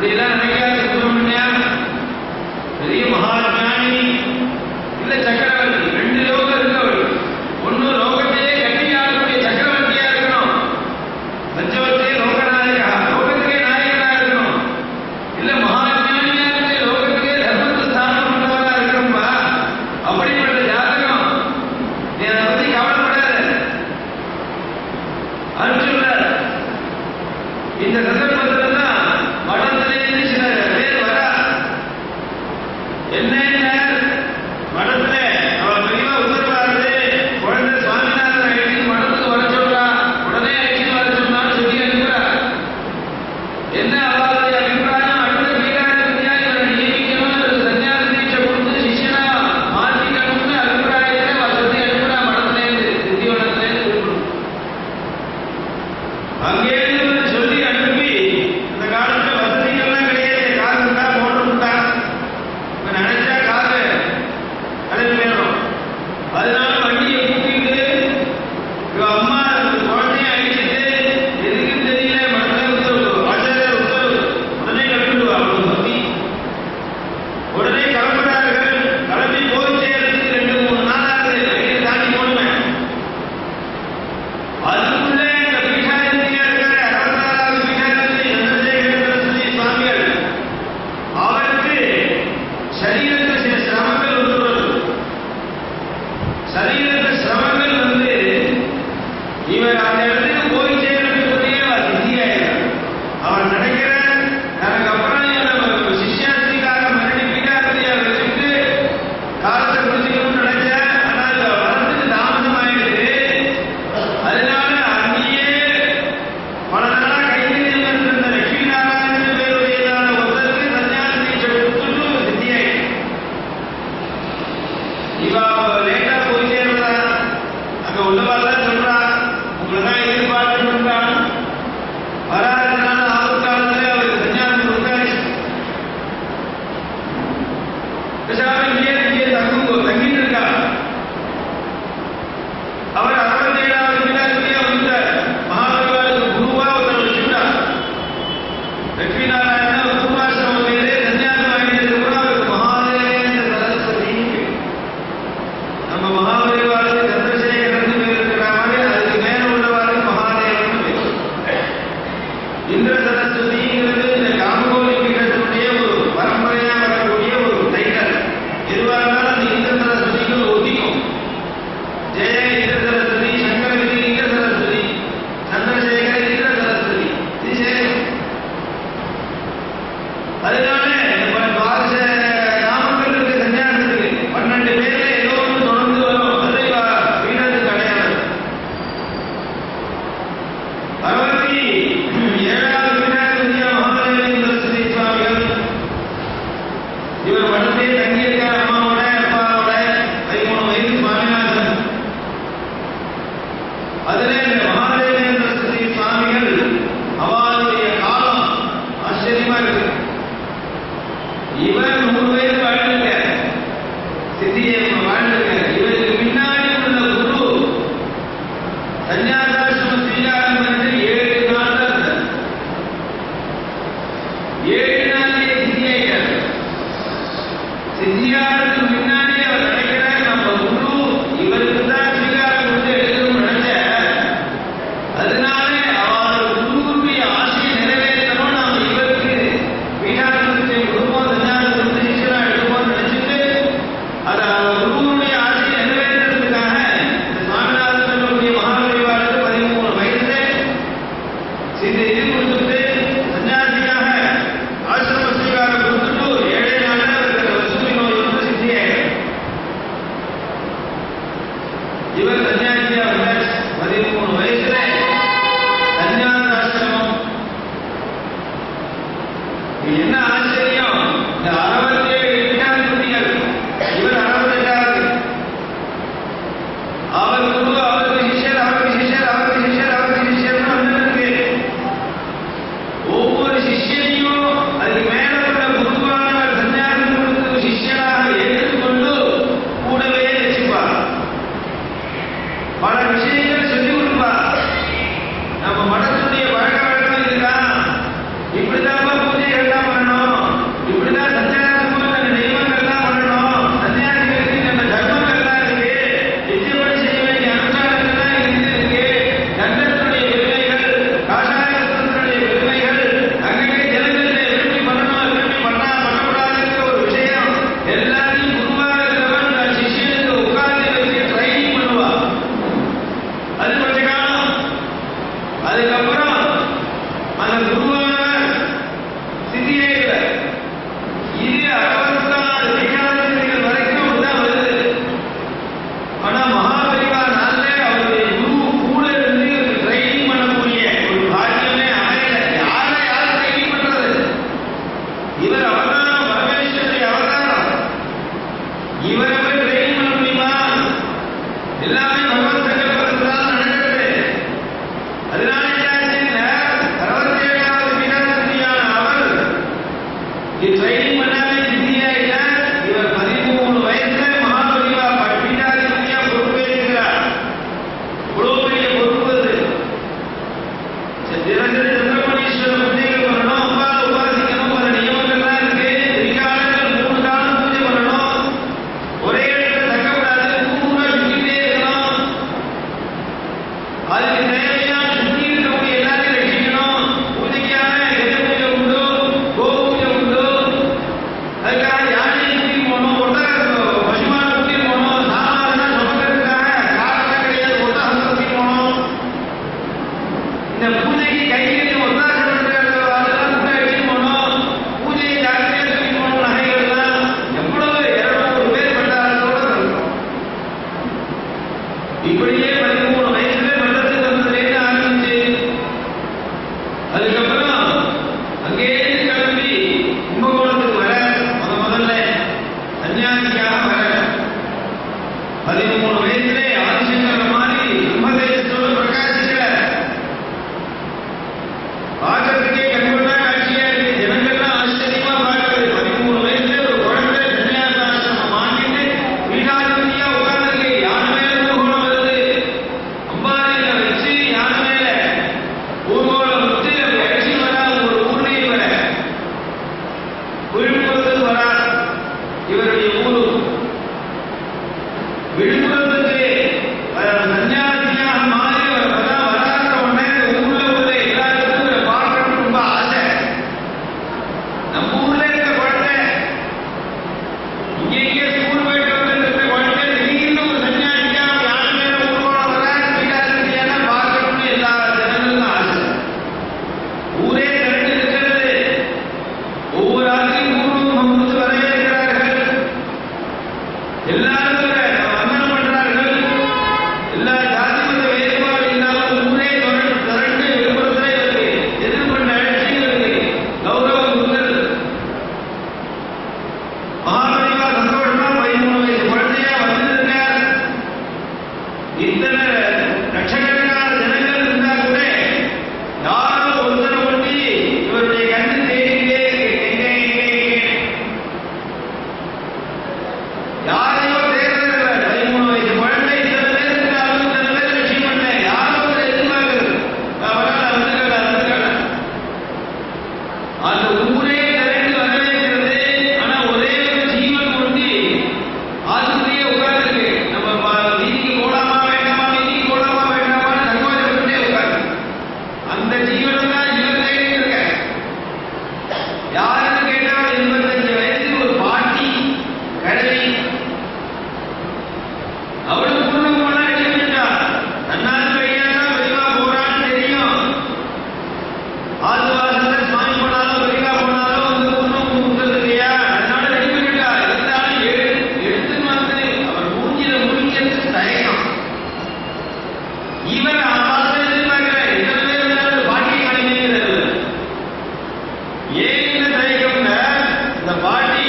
இப்படியெல்லாம் நினைக்காத சுப்பிரமணியா பெரிய மகாஜானி இல்ல சக்கரவர்த்தி, 2 லோகம் இருக்கு அவருக்கு. ஒண்ணு லோகத்தையே கட்டி ஆளக்கூடிய சக்கரவர்த்தியா இருக்கணும், பஞ்சவத்தே லோகநாயகா, லோகத்துக்கே நாயகனா இருக்கணும். இல்ல மகாஜானியா இருந்து லோகத்துக்கே தர்மத்து ஸ்தானம் கொண்டவரா இருக்கணும்பா. அப்படிப்பட்ட ஜாதகம், நீ அதை பத்தி கவலைப்படாத. அர்ஜுனர் இந்த சந்தர்ப்பத்துல தான் மடத்திலேருந்து சில பேர் வரா. என்ன மடத்துல அவர் பெரியவா உத்தரவாரு, குழந்தை சுவாமிநாதன் எழுதி மடத்துக்கு வர சொல்றா, உடனே எழுதி வர சொன்னான்னு சொல்லி அனுப்புறா. என்ன அவருடைய அபிப்பிராயம், அடுத்த பீகாரத்தியா இவரை நியமிக்கணும், இவருக்கு சன்னியாச தீட்சை கொடுத்து சிஷ்யனா மாற்றிக்கணும்னு அபிப்பிராயத்தை அவர் சொல்லி அனுப்புறா. மடத்திலேருந்து திண்டிவனத்திலேருந்து அங்கேருந்து சொல்லி அனுப்பி, இந்த காலத்துல வசதிகள்லாம் கிடையாது, காசு இருந்தா மோட்டர் இருந்தா இப்ப நினைச்சா காசு கடையில் வேணும். அதனால வண்டியை கூட்டிட்டு இவ அம்மா குழந்தைய அழிச்சிட்டு எதுக்குன்னு தெரியல மடத்துல உத்தரவு, ஆச்சாரியர் உத்தரவு, உடனே கிளம்பிடுவா. அவளுக்கு பத்தி உடனே கிளம்புறார்கள். கிளம்பி போய் சேர்றதுக்கு 2-3 நாள் ஆகுது. நைட்டு தாண்டி போடுவேன். அதுக்குள்ள இந்த பீఠாதிபதியா இருக்கிற 64வது பீఠாதிபதி சந்திரசேகர சுவாமிகள், அவருக்கு சரீரத்தில் சில சிரமங்கள் வந்துள்ளது. சரீரத்தில் சிரமங்கள் வந்து இவர் அந்த இடத்துக்கு போய் சேர்றதுக்குள்ளேயே அவர் சித்தியாயிட்டார். அவர் நினைக்கிற தனக்கு அப்புறம் நம்ம சிஷ்யாஸ்திக்காக மறுபடி பீఠாதிபதியா வச்சுட்டு காலத்தை முடிச்சுக்கணும்னு நினைச்சேன். ஆனா இதை வரத்துக்கு தாமதம் ஆயிடுது. அதனால அங்கேயே பல நாளா கைங்கரியம் இருந்த லட்சுமி நாராயணன் பேருடையதான ஒருத்தருக்கு சன்னியாச தீட்சை கொடுத்துட்டு சித்தியாயிடுச்சு. இவா லேட்டா போய் சேர்றதா, அங்க உள்ளவாள்லாம் சொல்றா, உங்களை தான் எதிர்பார்த்து பண்றான். வராதனால ஆபத்தாளத்துல அவருக்கு சன்னியாசம் கொடுத்தாச்சு. பேசாம இங்கே தங்கிட்டு இருக்கா. அவர் 67வது பீடாதிபதியா வந்தார். மகாபரிவாருக்கு குருவா ஒருத்தர் வச்சுட்டார். லட்சுமி நாராயணன் பூர்வாசிரமம் பேரே சன்னியாசம் வாங்கினது கூட அவருக்கு மகாதேவேந்திர சரஸ்வதி. நம்ம மகாபரிவாருக்கு சந்திரசேகரன் பேர் இருக்கிற மாதிரி அதுக்கு மேல உள்ளவாருக்கு மகாதேவன் பேர். இந்திர சரஸ்வதிங்கிறது இந்த காமகோலி பீடத்தினுடைய ஒரு பரம்பரையா வரக்கூடிய ஒரு டைட்டல். எதுவாக இருந்தாலும் அந்த இந்திர சரஸ்வதிக்கு ஒத்திக்கும். ஜெய இந்திர சரஸ்வதி, சங்கரகிரி இந்திர சரஸ்வதி, சந்திரசேகர இந்திர சரஸ்வதி, இது சேரும். அதனால துவாதச நாமங்கள் இருக்கு சன்னியாசத்துக்கு. 12 பேர்ல ஏதோ ஒன்று தொடர்ந்து வரும். அதை பீடத்துக்கு அடையாளம். 67வது பீடாதிபதியா மகாதேவேந்திர சரஸ்வதி சுவாமிகள், இவர் மடத்திலே தங்கியிருக்கார். அம்மாவோட அப்பாவோட 13 வயது சுவாமிநாதன். அதுல இந்த மகாதேவேந்திர சரஸ்வதி சுவாமிகள் அவருடைய காலம் ஆச்சரியமா இருக்கு. இவர் 100 வயது வாழ்ந்துங்க, சித்தியை வாழ்ந்துங்க. இவருக்கு பின்னாடி உள்ள குரு சன்னியாசாசிரமம் ஸ்வீகாரம் பண்ணிட்டு 7 நாள் தான் இருந்தார். 7 நாளிலே சித்தியாயிட்டார். சித்தியாருக்கு முன்னாடி அவர் நினைக்கிறார், நம்ம குரு இவருக்கு தான் ஸ்வீகாரம் கொடுத்து எடுக்கணும்னு நினைச்சார். அதனால அவர் குருவுடைய ஆசையை நிறைவேற்றணும், நாம இவருக்கு பீடாதிபதியை கொடுப்போம், சன்னியாசம் கொடுத்து சிஷ்யனா எடுப்போம்னு நினைச்சிட்டு அதை குருவுடைய ஆசையை நிறைவேற்றுறதுக்காக இந்த சுவாமிநாதன் சொல்லக்கூடிய மகாபரிவாருக்கு 13 வயசுல இது கொடுத்துட்டு சன்னியாசியாக ஆசிரம ஸ்வீகாரம் கொடுத்துட்டு 7 நாள்ல அவருக்கு வசூலி நோய் வந்து சித்தியாயிடும். இவர் சன்னியாசியா 13 வயசுல சன்னியாசாசிரமம். என்ன ஆச்சரியம், இந்த 67 பீடாதிபதிகள், இவர் 68வது. அவர் குரு, அவருக்கு சிஷ்யர், அவருக்கு சிஷ்யர், அவருக்கு சிஷ்யர், அவருக்கு சிஷ்யர்னு வந்துருக்கு. ஒவ்வொரு சிஷ்யனையும் அதுக்கு மேல உள்ள குருவானவர் சன்னியாசம் கொடுத்து சிஷ்யனாக ஏற்றுக்கொண்டு கூடவே வச்சுப்பார். பல விஷயங்கள் சொல்லிக் கொடுப்பார். நம்ம மனசுடைய பழக்க வழக்கம் இதுதான், இப்படிதான் பூஜை எல்லாம் கூட்டிக்கிட்டே இருக்கிறார். இது 66 பீடாதிபதிகள் வரைக்கும் தான் வருது. ஆனா மகாபரிவா நாள்ல அவருடைய குரு கூட இருந்து ட்ரைனிங் பண்ணக்கூடிய ஒரு பாக்கியமே அமையல. யார் ட்ரைனிங் பண்றது? இவர் அவதாரம், பரமேஸ்வரி அவதாரம். இவரை போய் ட்ரைனிங் பண்ண முடியுமா? எல்லாமே பகவத் சங்கல்பத்தால் நடக்கிறது. அதனால என்னாச்சுன்னா 67வது பீடாதிபதியான அவர் ட்ரைனிங் பண்ணாமே சித்தியா இல்ல. இவர் 13 வயசுல மகாபரிவா பீடாதிபதியா பொறுப்பேற்கிறார். இவ்வளவு பெரிய பொறுப்பு அது. தினசரி சந்திரமணீஸ்வரர் பூஜைகள் பண்ணணும், உபாசிக்கணும், பல நியமங்கள்லாம் இருக்கு. திரிகாலங்கள் 3 காலம் பூஜை பண்ணணும். ஒரே இடத்துல தங்கக்கூடாது, பூரா சுத்திட்டே இருக்கணும். அதுக்கு தேவையான சுத்தி இருக்கக்கூடிய எல்லாத்தையும் ரட்சிக்கணும். பூஜைக்கான கஜ பூஜை உண்டு, கோ பூஜை உண்டு. அதுக்காக யானையை கூட்டிட்டு போகணும், பசுமான கூட்டிட்டு போகணும், சாமான் சுமக்கிறதுக்காக காரெல்லாம் கிடையாது, ஒட்டகம் கூட்டிட்டு போகணும். இந்த பூஜைக்கு கைக்கு ஒத்தாசம் அதெல்லாம் கூட எடுத்துட்டு போகணும். பூஜையை ஜாக்கிரதையா எடுத்துட்டு போகணும். நகைகள்லாம் எவ்வளவு 200 பேர் பட்டாளத்தோட இருக்கும். இப்படியே 13 வயசுல பட்டத்துக்கு வந்ததுலேருந்து ஆரம்பிச்சு அதுக்கப்புறம் அங்கேயிருந்து கிளம்பி கும்பகோணத்துக்கு வர முதல்ல சன்னியாசிக்காக வர 13 வயசுல ஆதிசங்கர மாதிரி பிரம்மதேசத்தோட பிரகாசிக்கிற பார்க்கறதுக்கே கண்கொள்ளா காட்சியா இருக்கு. ஜனங்கள்லாம் ஆச்சரியமா பார்க்கறது. 13 வயசுல ஒரு குழந்தை சன்னியாசாசிரமம் வாங்கிட்டு பீடாதிபதியா உட்கார்ந்துருக்கு. யானை மேல ஊர்வலம் வருது. அம்பாரியில வச்சு யானை மேல ஊர்வலம் வச்சு வச்சு வரா. ஒரு ஊர்லயே வர விழுப்புரத்துக்கு வரா. இவருடைய ஊரு விழுப்புரத்துக்கு சன்னியாசியாக மாறி வராத உடனே இந்த ஊர்ல உள்ள எல்லாருக்கும் இவரை பார்க்கணும்னு ரொம்ப ஆசை. நம்ம ஊர்ல இருக்க குழந்தை இங்கே ஸ்கூல் போயிட்டு வந்து குழந்தை திடீர்னு ஒரு சன்னியாசியா யானை மேல ஊர்வலம் வர பீடாதிபதியான பார்க்கணும்னு எல்லா ஜனங்களுக்கும் ஆசை. ஊரே திரண்டு இருக்கிறது. ஒவ்வொரு ஆட்சியும் ஊர்வலம் முடிச்சு வரவேற்கிறார்கள். எல்லாரும் வந்தனம் பண்றார்கள். எல்லா ஜாதி மத வேறுபாடு இல்லாமல் ஊரே திரண்டு விழுப்புரத்துல இருக்கு. எதிர்கொண்ட அழைச்சிகளுக்கு கௌரவம் கொடுக்கிறது. மகாபரிவா சந்தோஷமா 13 வயசு குழந்தையா வந்திருக்கார். இத்தனை லட்சக்கணக்கான ஜனங்கள் இருந்தா கூட யாரோ ஒருத்தரை ஒட்டி இவருடைய கண்ணு தேடிட்டே இருக்கு. யாரையோ தேர்ந்தெடுக்கிறார். 13 வயசு குழந்தை இத்தனை பேர் இருந்தாலும் இத்தனை பேர் லட்சியம் பண்ண யாரோ ஒரு எதிர்பார்க்கிறது. அந்த ஊரே திரண்டு வரவேற்கிறது. ஆனா ஒரே ஒரு ஜீவன் ஒண்டி ஆஸ்பத்திரியே உட்கார்ந்துருக்கு. நம்ம வீதிக்கு போலாமா வேண்டாமா, வீதிக்கு போலாமா வேண்டாமான்னு சங்கோஜப்பட்டே உட்காரு. அந்த ஜீவனை தான் இவர் தேடி இருக்க. யாருன்னு கேட்டா 85 வயசு ஒரு பாட்டி கடவி. அவளுக்கு பூர்ணம் போனா ரெடி பண்ணிட்டா. தன்னால வெளியாதான் வெளிவா போறான்னு தெரியும். ஆசுவாசத்துல சுவாமி போனாலும் வெளிவா போனாலும் வந்து பூர்ணம் கொடுத்தது இல்லையா, அதனால ரெடி பண்ணிட்டா. இருந்தாலும் எடுத்துன்னு வந்து அவர் மூஞ்சில முடிக்கிறது தயக்கம். இவர் ஆசை எதிர்பார்க்கிறார். இத்தனை பேர் இருந்தாலும் பாட்டியை காணிக்கிறது. ஏன் இந்த தயக்கம்னா இந்த பாட்டி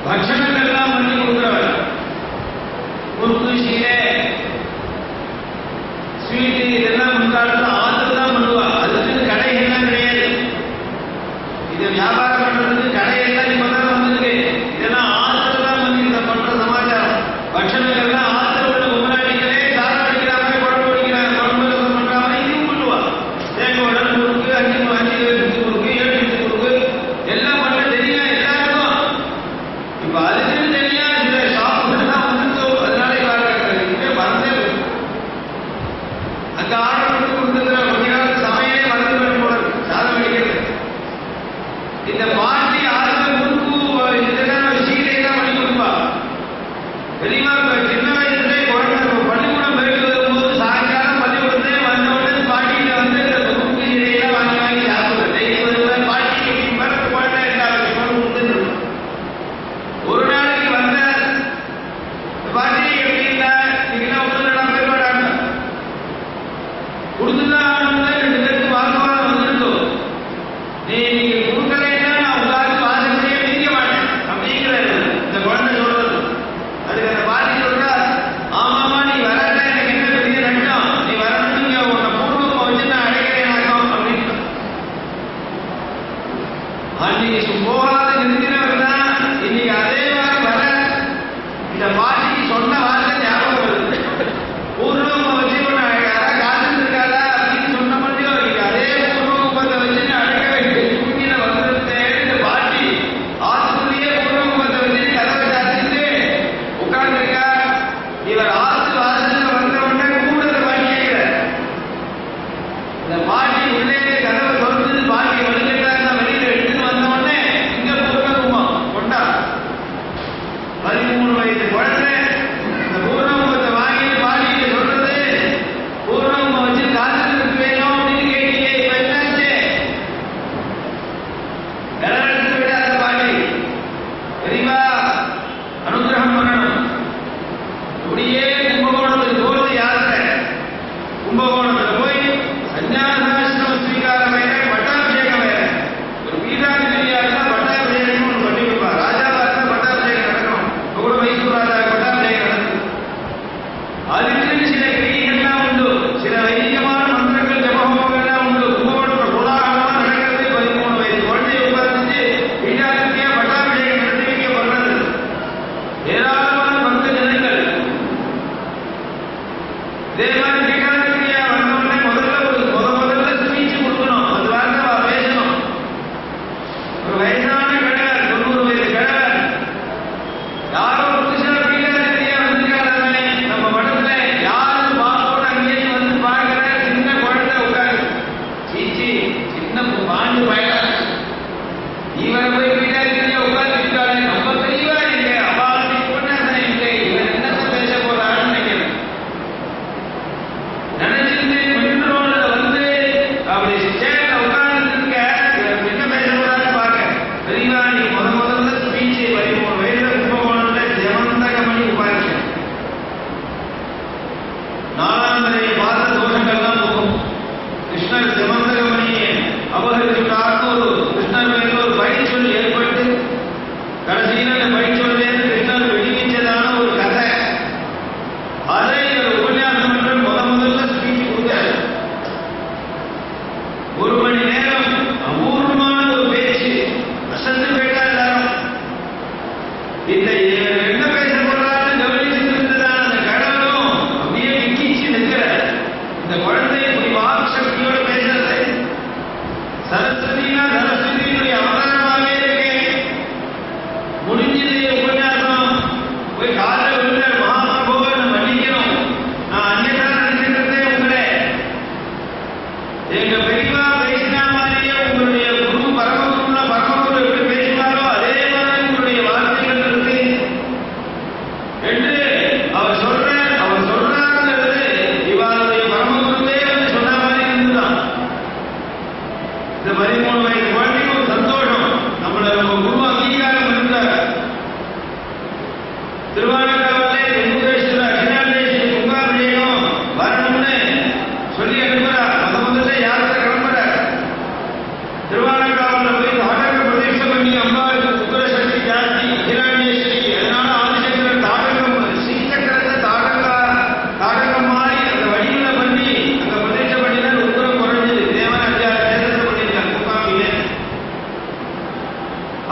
பட்சணங்கள்லாம் பண்ணி கொடுக்குறவர். முறுக்கு, சீரை, ஸ்வீட்டு இதெல்லாம் முன்காலத்தில் ஆத்துல தான் பண்ணுவா. அதுக்கு கடைகள்லாம் கிடையாது. இது வியாபாரம் பண்றதுக்கு கடையெல்லாம் இப்பதான் வந்திருக்கு. இதெல்லாம் ஆத்துல தான் பண்ணி இதை பண்ற சமாச்சாரம். பட்சணங்கள்லாம் ஆத்துல உள்ள உமராட்டிகளே சாதம் அடிக்கிற மாதிரி குழம்பு அடிக்கிறாங்க. குழம்பு ரசம் பண்ற மாதிரி இதுவும் பண்ணுவா. தேங்காய் முறுக்கு, 5 முறுக்கு, 7 முறுக்கு எல்லாம் பண்ண தெரியும் எல்லாருக்கும். இப்ப அதுக்குன்னு தெரியா சில ஷாப்புகள்லாம் வந்துச்சோ. அதனால இங்கே மறந்தே அங்க ஆர்டர் கொடுத்து கொடுத்துருக்கிற கொஞ்ச நாள் சமையலே மறந்து போல சாதம் அடிக்கிறது. இந்த அன்னைக்கு போகாத நிறுத்தினவர் தான் இன்னைக்கு அதே மாதிரி வர இந்த பாட்டிக்கு சொன்ன வார்த்தை ஞாபகம் வருது. பூர்வம் வச்சு யாரா காத்துட்டு இருக்காளா அப்படின்னு சொன்ன முடியும். இன்னைக்கு அதே பூர்வமுகத்தை வச்சு அழைக்க வேண்டிய தூங்கின வந்தது இந்த பாட்டி ஆத்துக்குள்ளேயே பூர்வமுகத்தை வச்சு கதவை சாத்திட்டு உட்கார்ந்துருக்கா. இவர் ஆத்து வாசல்ல வந்த உடனே கூட பாட்டி கேட்கிறார். இந்த பாட்டி உள்ளே கதவை திறந்து பாட்டி வலிக்கிட்டாங்க. வெளியில எடுத்துட்டு வந்த உடனே இங்க பூர்வமுகம் கொண்டா 13 வயது குழந்தை இந்த பூர்வமுகத்தை வாங்கி பாட்டிட்டு சொல்றது, பூர்வமுகம் வச்சு காத்துட்டு வேணும் அப்படின்னு கேட்டீங்க. இப்ப என்னாச்சு? எடுத்து விட அந்த பாட்டி தெரியுமா அனுகிரகம் பண்ணணும். அப்படியே கும்பகோணத்துக்கு போறது யாத்திரை. கும்பகோணத்துல போய் சன்னியாசாசிரம ஸ்வீகாரம் வேற, பட்டாபிஷேகம் வேற. ஒரு பீடாதிபதியா இருந்தா பட்டாபிஷேகம் ஒன்று பண்ணி கொடுப்பா. ராஜாவா இருந்தா பட்டாபிஷேகம் நடக்கணும். கூட மைசூர் ராஜா பட்டாபிஷேகம் நடக்குது. அதுக்கு சில கிரியைகள்லாம் உண்டு, சில வைதிகமான மந்திரங்கள் ஜபஹோமங்கள்லாம் உண்டு. கும்பகோணத்துல கோலாகலமா நடக்கிறது. 13 வயது குழந்தையை உட்கார்ந்து பீடாதிபதியா பட்டாபிஷேகம் நடத்தி வைக்கப்படுறது. ஏராளமான பக்த ஜனங்கள் இதே மாதிரி பீடாதிபதியா வந்தோடனே முதல்ல ஸ்பீச் கொடுக்கணும். அது வார்த்தை பேசணும். ஒரு வயசான கிழவர், 90 வயது கிழவர், யாரோ புதுசா பீடாதிபதியா வந்திருக்காரு. நம்ம மடத்துல யாரு பாப்போட அங்கேயே வந்து பார்க்கிற சின்ன குழந்தை உட்காரு. சீச்சி சின்ன பாண்டு பயணம் இவரை போய் பீடாதிபதியா உட்கார்ந்துருக்காரு. நம்ம தெரியவா இல்லை அவாசி பொண்ணாசனை இல்லை. இவர் என்னத்தை பேச போறாருன்னு நினைக்கிறேன். நினைச்சிட்டு மெட்ரோல வந்து அப்படி ஸ்டேட்ல உட்கார்ந்து இருக்க இவர் என்ன பேச போறாருன்னு பார்க்க தெரியுமா? நீ முதல்ல ஸ்பீச் 13 வயதுல கும்பகோணத்துல ஜெவந்தகமணி உட்கார்ந்து 4ஆம் தரையை பார்த்த தோஷங்கள்லாம் போகும். கிருஷ்ணர் ஜெவந்தகமணியை அபகரிச்சுட்டார்னு ஒரு கிருஷ்ணர் மேல ஒரு பழிச்சொல் ஏற்பட்டு கடைசியில் அந்த பழிச்சொல்லேருந்து கிருஷ்ணர் விடுவிச்சதான ஒரு கதை. அதை ஒரு உபன்யாசம் என்று முதல்ல ஸ்பீச் கொடுத்தாரு. 1 மணி நேரம் அபூர்வமான ஒரு பேச்சு. அசந்து போயிட்டா எல்லாரும். இந்த இவர் என்ன பேச போறாருன்னு கவனிச்சுட்டு இருந்ததான அந்த கடவுளும் அப்படியே விக்கிச்சு நிற்கிறார். இந்த குழந்தை இப்படி வாக்கு சக்தியோட பேசுறது சரஸ்வதினா சரஸ்வதியினுடைய அவதாரமாகவே இருக்கு. முடிஞ்சது உபன்யாசம். போய் காலைல விழுந்த மகாபிரபுவை நம்ம மன்னிக்கணும். நான் அன்னைதான் நினைச்சிருந்தே உங்களே எங்க பெரியவா பேசினா மாதிரியே உங்களுடைய குரு பரமகுரு எப்படி பேசினாரோ அதே மாதிரி உங்களுடைய வார்த்தைகள் இருக்கு என்று அவர் சொல்றாருங்கிறது இவருடைய பரமகுருவே வந்து சொன்ன மாதிரி இருந்துதான். இந்த 13 வயது குழந்தைக்கு ஒரு சந்தோஷம். நம்மளை நம்ம குரு அங்கீகாரம் இருந்தார். திருவானக்காவிலே வெங்கடேஸ்வர அகிலாண்டேஸ்வரி கும்பாபிஷேகம் வரணும்னு சொல்லி அனுப்புறார். முதல்ல யாத்திரை கிளம்புறார். திருவானக்காவில போய் தாடக பிரதிஷ்டை பண்ணி அம்பாவுக்கு உத்தர சக்தி ஜாஸ்தி அகிலாண்டேஸ்வரி. அதனால ஆதிசங்கரன் தாடகம் ஸ்ரீசக்கரத்தை தாடகம் மாறி அந்த வடிவில் பண்ணி அங்க பிரதிஷ்டை பண்ணினால் உத்தரம் குறைஞ்சது. தேவன் தேசத்தை பண்ணியிருக்காங்க கும்பாபிலே.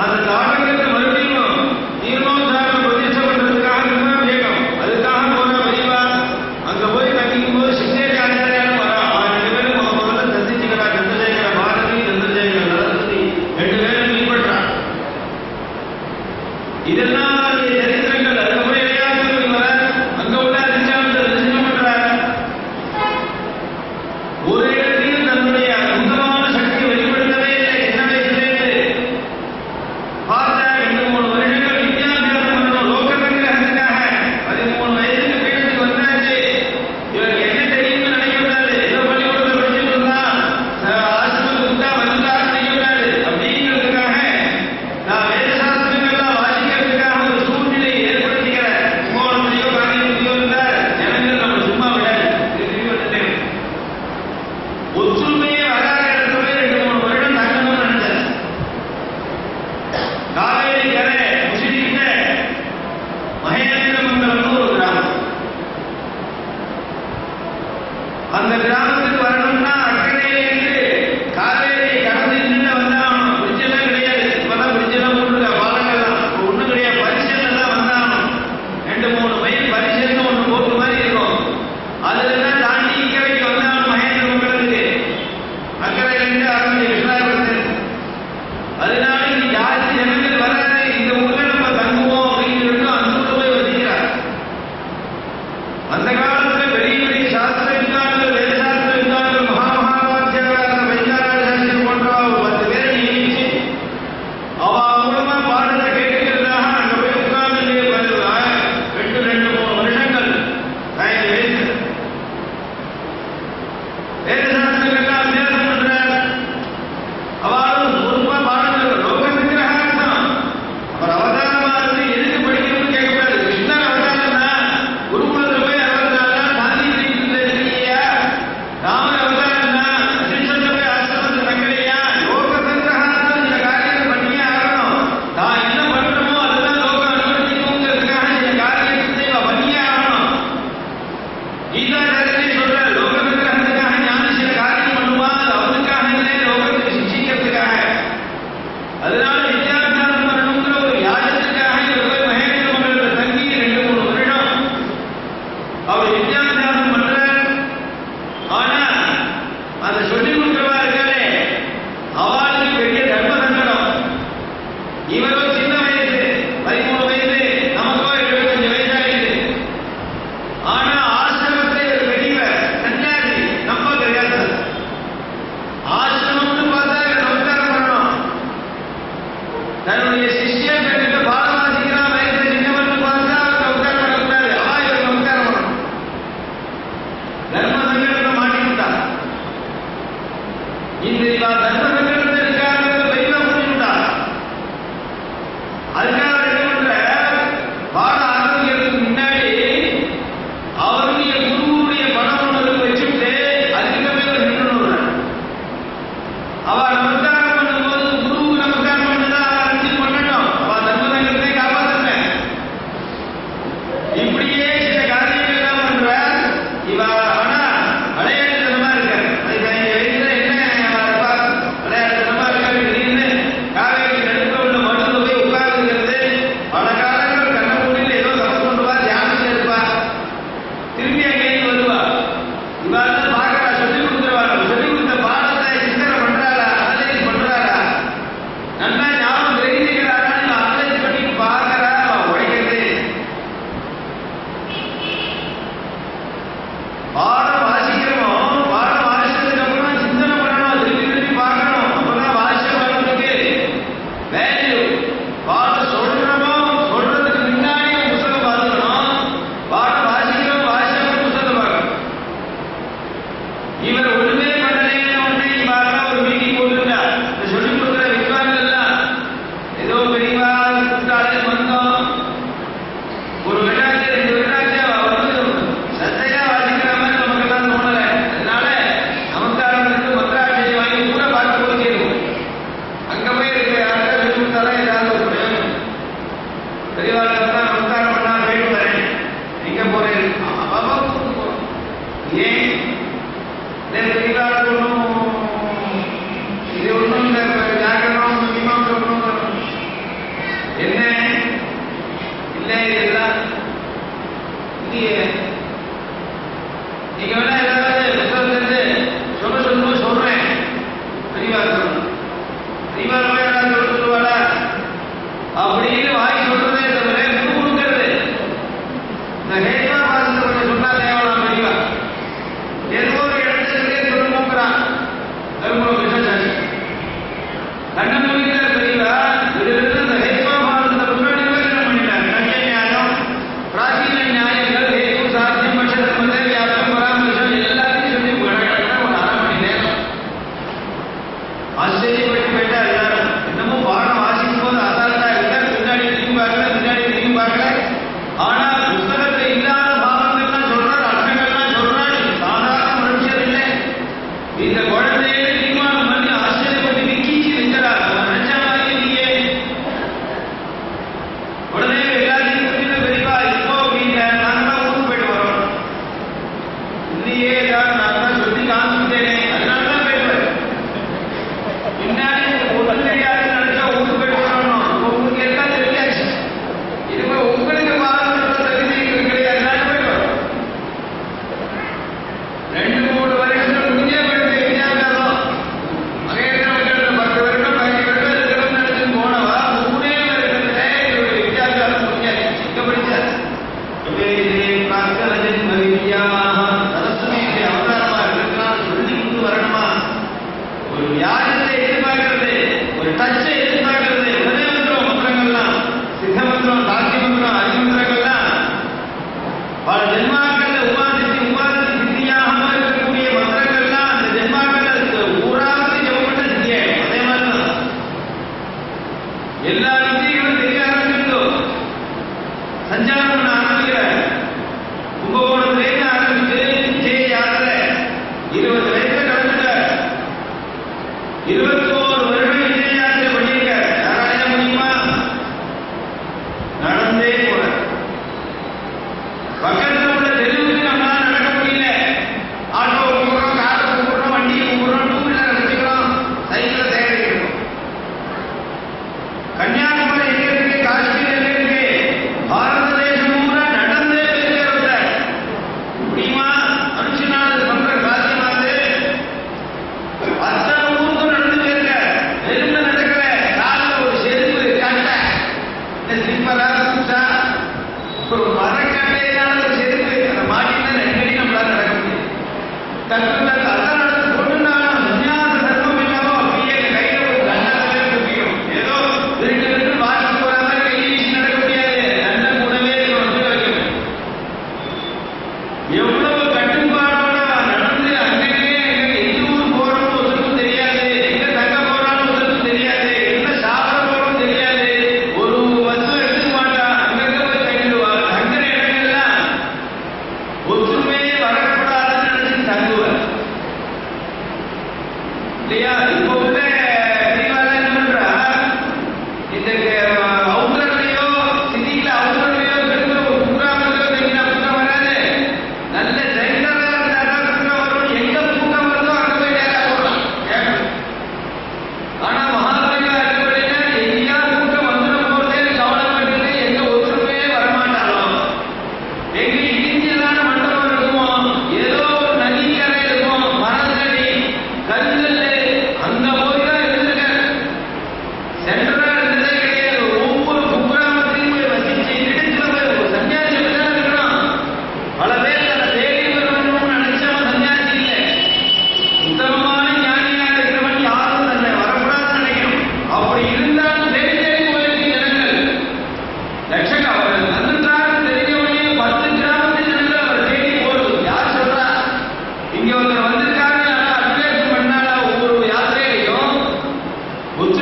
அந்த தாடகத்தை மறுபடியும் நீர்மோசாரம் பிரதிஷ்டை பண்றதுக்காக கும்பாபிஷேகம். அதுக்காக போன வரிவா அங்க போய் தங்கிக்கும் போது சிங்கேரி ஆச்சாரியாலும் வரா. 2 பேரும் முதல்ல சந்திச்சுக்கிறா. சந்திரசேகர பாரதி, சந்திரசேகர சரஸ்வதி 2 பேரும் மீன்படுறா. அவளும் பொறுப்பா பாடங்கள் லோகத்துக்கு அர்த்தம். அவர் அவதாரமா இருந்து எதுக்கு படிக்கணும்னு கேட்கக்கூடாது. கிருஷ்ணர் அவதாரம் தான். குருகுலத்தில் போய் 64 நாள் சாந்தி பிரிவில் இருக்கலையா? ராமர் அவதாரம் தான். சிஷ்யத்தில் போய் ஆசிரமத்தில் தங்கலையா? லோக சங்கிரகார்த்தம் சில காரியங்கள் பண்ணியே ஆகணும். தான் என்ன பண்றோமோ அதுதான் லோகம் அனுமதிக்கணுங்கிறதுக்காக சில காரியத்தை பண்ணியே ஆகணும். கீதா காரியத்தை சொல்ற லோக சங்கிரகத்துக்காக ஞானி சில காரியம் பண்ணுவா. அது அவனுக்காக இல்லை, லோகத்துக்கு சிக்ஷிக்கிறதுக்காக. அதனால வித்யாபியாசம் பண்ணணுங்கிற ஒரு யாகத்துக்காக இவர் போய் மகேந்திர மண்டலத்தில் தங்கி 2-3 வருடம் அவர் வித்யாபியாசம் பண்றார். ஆனா அந்த சொல்லி கொடுக்கிறவா இருக்காளே அவளுக்கு பெரிய தர்ம சங்கடம். இவரோ சின்ன வயசு 13 வயசு, நமக்கோ 75 வயசாயிடுது. ஆனா ஆசிரமத்தை ஒரு பெரியவர் சன்னியாசி நம்ம கிடையாது. ஆசிரமம்னு பார்த்தா நமஸ்காரம் பண்ணணும். தன்னுடைய சிஷ்யன் கிட்ட பாடம் வாசிக்கிறான், வயசுல சின்னவர்னு பார்த்தா நமஸ்காரம் பண்ணக்கூடாது. இவர் நமஸ்காரம் பண்ணணும். தர்ம சங்கடத்தை மாட்டிக்கிட்டா. இந்த தர்ம சங்கடத்தை இருக்காங்கிறத பெரியவா புரிஞ்சுட்டா. அதுக்காக அவர் என்ன பண்ற, பாடம் ஆரம்பிக்கிறதுக்கு முன்னாடி அவருடைய குருவுடைய படம் ஒன்று வச்சுட்டு அதுக்கிட்டமே ஒரு நின்று அவ நமஸ்காரம் பண்ணும்போது குருவுக்கு நமஸ்காரம் பண்ணுதா அனுப்பிச்சு பண்ணட்டும். அவ தர்மசங்கத்தை காப்பாற்றுறேன். இப்படியே சில காரியங்கள் எல்லாம் பண்ற இவ. ஆனா விளையாட்டுத்தனமா இருக்காரு. 15 வயசுல என்ன விளையாட்டுத்தனமா இருக்காரு. திடீர்னு காவேரி நடுக்க உள்ள மருந்துல போய் உட்கார்ந்துக்கிறது. பல காலங்கள் கண்ண மூடியில் ஏதோ தப்பு கொண்டு வா, தியானத்தில் இருப்பா, திரும்பி அங்கேயும் வருவா. இவாள் பார்க்கறா, சொல்லி கொடுத்துருவா. சொல்லி கொடுத்த பாடத்தை சிந்தனை பண்றாரா, அனலைஸ் பண்றாரா, நல்லா ஞாபகம் தெரிஞ்சுக்கிறாரா, அனலைஸ் பண்ணி பார்க்கறா. உடைக்கிறது பாடம் வாசிக்கிறோம். பாடம் வாசிச்சதுக்கு அப்புறம் சிந்தனை பண்ணணும், திருப்பி திருப்பி பார்க்கணும். அப்பதான் வாசிச்ச பாடத்துக்கு வேல்யூ. பாடம் சொல்றோமோ சொல்றதுக்கு முன்னாடி புத்தகம் பார்த்துக்கணும். பாடம் வாசிக்கிறோம், வாசிச்ச புத்தகம் பார்க்கணும். இவர் ஒண்ணுமே பண்ணலேன்னு ஒண்ணு பார்த்தா ஒரு மீட்டிங் போட்டுட்டா. சொல்லிக் கொடுக்குற வித்வான்கள் எல்லாம் ஏதோ பெரியவா கூட்டாளே வந்தோம். ஒரு விழாச்சு 2 விழாச்சு அவ வந்து சத்தையா வாசிக்கிற மாதிரி நமக்கெல்லாம் தோணல. அதனால நமஸ்காரம் இருந்து மந்திராட்சியை வாங்கி கூட பார்த்து போய் கேட்கும். அங்க போய் இருக்க யாருக்கா சொல்லி கொடுத்தாலும் ஏதாவது ஒரு பிரயோஜனம். பெரியவாளுக்கு தான் நமஸ்காரம் பண்ணா போயிட்டு வரேன். எங்க போறேன்? அப்பா கூப்பிட்டு போறோம். ஏன் பெரியவாளுக்கு ஒன்றும் இது ஒன்றும் இந்த வியாக்கரணம் மீமாம்சை ஒன்றும் என்ன இல்லை, இதெல்லாம் இல்லையே. நீங்க வேணா ஏதாவது புத்தகத்திலிருந்து சொல்லணும் சொல்றேன். பெரியவா சொல்லணும். பெரியவா போய் யாராவது சொல்லுவாடா அப்படின்னு வாங்கி சொல்றதே தவிர குரு கொடுக்கிறது. இந்த ஹேட்வா பாசத்தை கொஞ்சம் சொன்னா தேவலாம். பெரியவா ஏதோ ஒரு இடத்துலயே சொல்லணுங்கிறான். விசேஷாசி கண்ண முடிக்கிற பெரியவா இதிலிருந்து இந்த ஹேட்வா பாசத்தை முன்னாடி என்ன பண்ணிட்டாங்க. கண்ணிய நியாயம், பிராச்சீன நியாயங்கள், ஹேத்து, சாத்தியம், பட்சதர்மத்தை, வியாபம், பராமரிசம் எல்லாத்தையும் சொல்லி ஒரு 1/2 மணி நேரம் ஆச்சரியப்பட்டு போயிட்டா எல்லாரும். என்னமோ பாடம் வாசிக்கும் போது அசால்ட்டா இருக்கா, பின்னாடி திரும்பி பார்க்கல, பின்னாடி திரும்பி பார்க்கல. ஆனா புத்தகத்துல இல்லாத பாவங்கள்லாம் சொல்றாரு, அர்த்தங்கள்லாம் சொல்றாரு. சாதாரண மனுஷர் இல்லை. இந்த குழந்தையை தீர்மானம் பண்ணி ஆச்சரியப்பட்டு விக்கிச்சு வைக்கிறார்.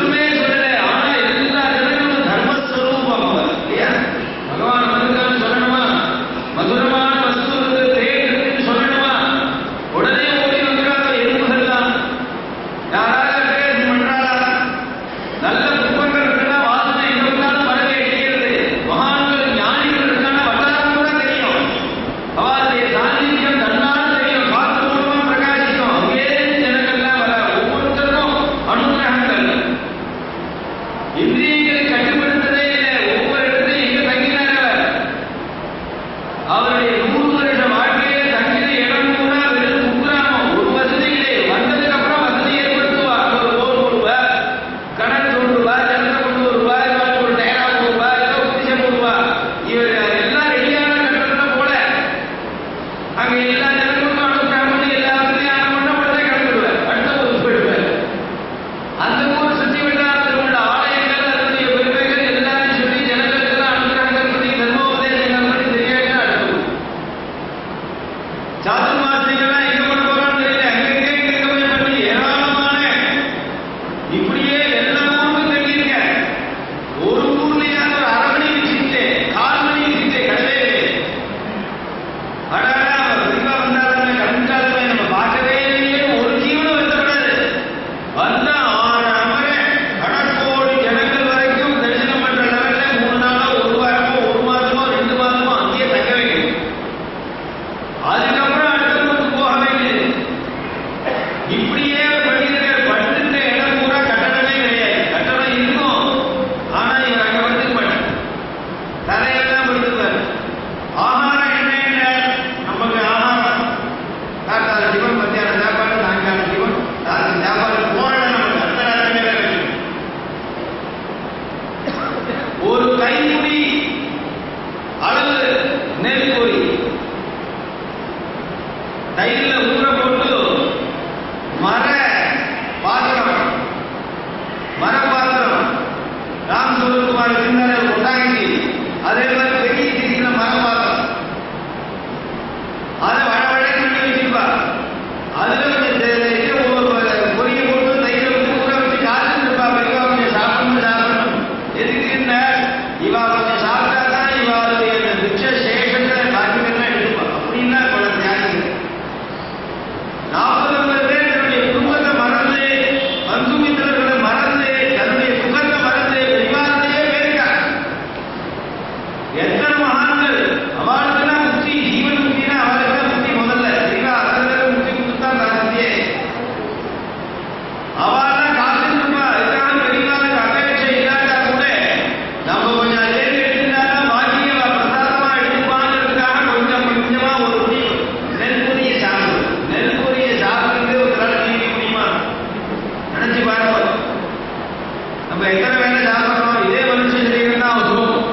ஒன்றுமே சொல்லல. ஆனா எல்லா ஜனங்களும் தர்மஸ்வரூபம் அவர் இல்லையா? பகவான் வந்திருக்கான்னு சொல்லணுமா? மதுரமான வஸ்து இருக்கு, தேன் இருக்குன்னு சொல்லணுமா? உடனே ஓடி வந்துடாத எறும்புகள் தான். யாராவது பேர் பண்றாளா? நல்ல புஷ்பங்கள் இருக்குன்னா வாசனை இருந்தாலும் வரவே அடிக்கிறது. மகான்கள் ஞானிகள் இருக்கான வட்டாரம் கூட தெரியும். அவருடைய சாநித்தியம் தன்னால தெரியும். காத்து மூலமா பிரகாசிக்கும். அங்கே ஜனங்கள்லாம் வர ஒவ்வொருத்தருக்கும் அனுகிரகங்கள். இந்திரியங்களை கட்டுப்படுத்ததே இல்லை. ஒவ்வொரு இடத்தையும் எங்க தங்கினார் அவருடைய 100 வருஷ வாழ்க்கையில தங்கின இடம் கூட வெறும் குக்கிராமம். ஒரு வசதி இல்லை. வந்ததுக்கு அப்புறம் வசதி ஏற்படுத்துவா. ஒரு போர் போடுவா, கணக்கு சொல்லுவா, ஜனத்தை கொண்டு வருவா, ஒரு டயரா போடுவா, ஏதோ குடிசை போடுவா. இவர் எல்லாம் ரெடியான கட்டணத்துல போல அங்க எல்லா ஜனங்களுக்கும் அனுப்பிட்டாங்க. எல்லாத்தையும் ஆன உடனே கிளம்பிடுவார். அடுத்த ஊருக்கு போயிடுவார். அந்த ஊர் சுற்றி வட்டாரத்தில் உள்ள ஆலயங்கள் அதனுடைய பெருமைகள் எல்லாத்தையும் சொல்லி ஜனங்களுக்கெல்லாம் அனுப்புறாங்க. சொல்லி தர்மோபதேசங்கள் பண்ணி தெரியாத அடுத்து சாதுர்மாசிகள்லாம் எங்க கொண்டு போறான்னு தெரியல. அங்கங்கே போய் பண்ணி ஏராளமான இப்படியே எல்லா ஊருக்கும் தெரியுங்க. ஒரு ஊர்லயாவது ஒரு அரை மணி சீட்டு, 1/4 மணி சீட்டு கிடையவே இல்லை. அடாடா பெரியவா வந்தாலுமே கண்காலமே நம்ம பார்க்கவே இல்லையே. ஒரு ஜீவனும் வருத்தப்படாது. வந்தா 6 அமர கடற்கோடி ஜனங்கள் வரைக்கும் தரிசனம் பண்ற லெவல்ல 3 நாளோ 1 வாரமோ 1 மாதமோ 2 மாதமோ அங்கேயே தங்க வைக்கணும். அதுக்கப்புறம் அடுத்த ஊருக்கு போக வேண்டியது. இப்படியே படுத்துட்ட இடம் பூரா கட்டணமே கிடையாது. கட்டணம் இருக்கும், ஆனா இவர் அங்க படுத்துக்க மாட்டார். தரையெல்லாம் படுத்துப்பார். ஆகாரம் என்ன? நமக்கு ஆகாரம் காத்தால ஜீவன், மத்தியான சாப்பாடு, சாயங்கால ஜீவன், ராத்திரி சாப்பாடு போன நமக்கு அந்த நேரமே வேணும். ஒரு கைமுடி அளவு நெல் பொறி தயிர்ல ஊற போட்டு மர பாத்திரம் ராம் சுரகுமார் சிந்தனை கொண்டாங்கி அதே மாதிரி பெரிய திடீர்னு மர பாத்திரம் அதை வடவழக்கு பண்ணி வச்சிருப்பா. அதுல கொஞ்சம் பொரிய போட்டு தயிரை ஊற வச்சு காத்துட்டு இருப்பா. இவா கொஞ்சம் சாப்பிடணும். எதுக்குன்னா இவா கொஞ்சம் சாப்பிட்டா தான் இவாளுடைய மிச்ச சேஷங்களை பாக்கியெல்லாம் எடுப்பா. அப்படின்னா பல தியாகிகள் 40-50 பேர் தன்னுடைய குடும்பத்தை மறந்து, பந்துமித்திரர்களை மறந்து, தன்னுடைய சுகத்தை மறந்து விவாதத்தையே பேருக்கா. எத்தனை மகான்கள் அவளுக்கெல்லாம் முக்தி, ஜீவன் முக்தினா அவளுக்கு முக்தி முதல்ல சரிங்களா? அத்தனை முக்தி கொடுத்தான் காலத்தியே அவள்லாம் காத்துட்டு இருப்பா. இதுக்காக பெரியவாளுக்கு அபேட்சை இல்லாட்டா கூட நம்ம கொஞ்சம் லேட் எடுத்துட்டாலும் பாக்கிய பிரசாதமா எடுத்துப்பாங்கிறதுக்காக கொஞ்சம் கொஞ்சமா ஒரு முடிவு நெல் பொரியை சாப்பிடுது. நெல் பொரியை சாப்பிட்டு ஒரு நாள் நீக்க முடியுமா? நினைச்சு பாருங்க. நம்ம எத்தனை வேலை சாப்பிடுறோம்? இதே மனுஷன் செய்யணும்னா அவன் சொல்லுவோம்.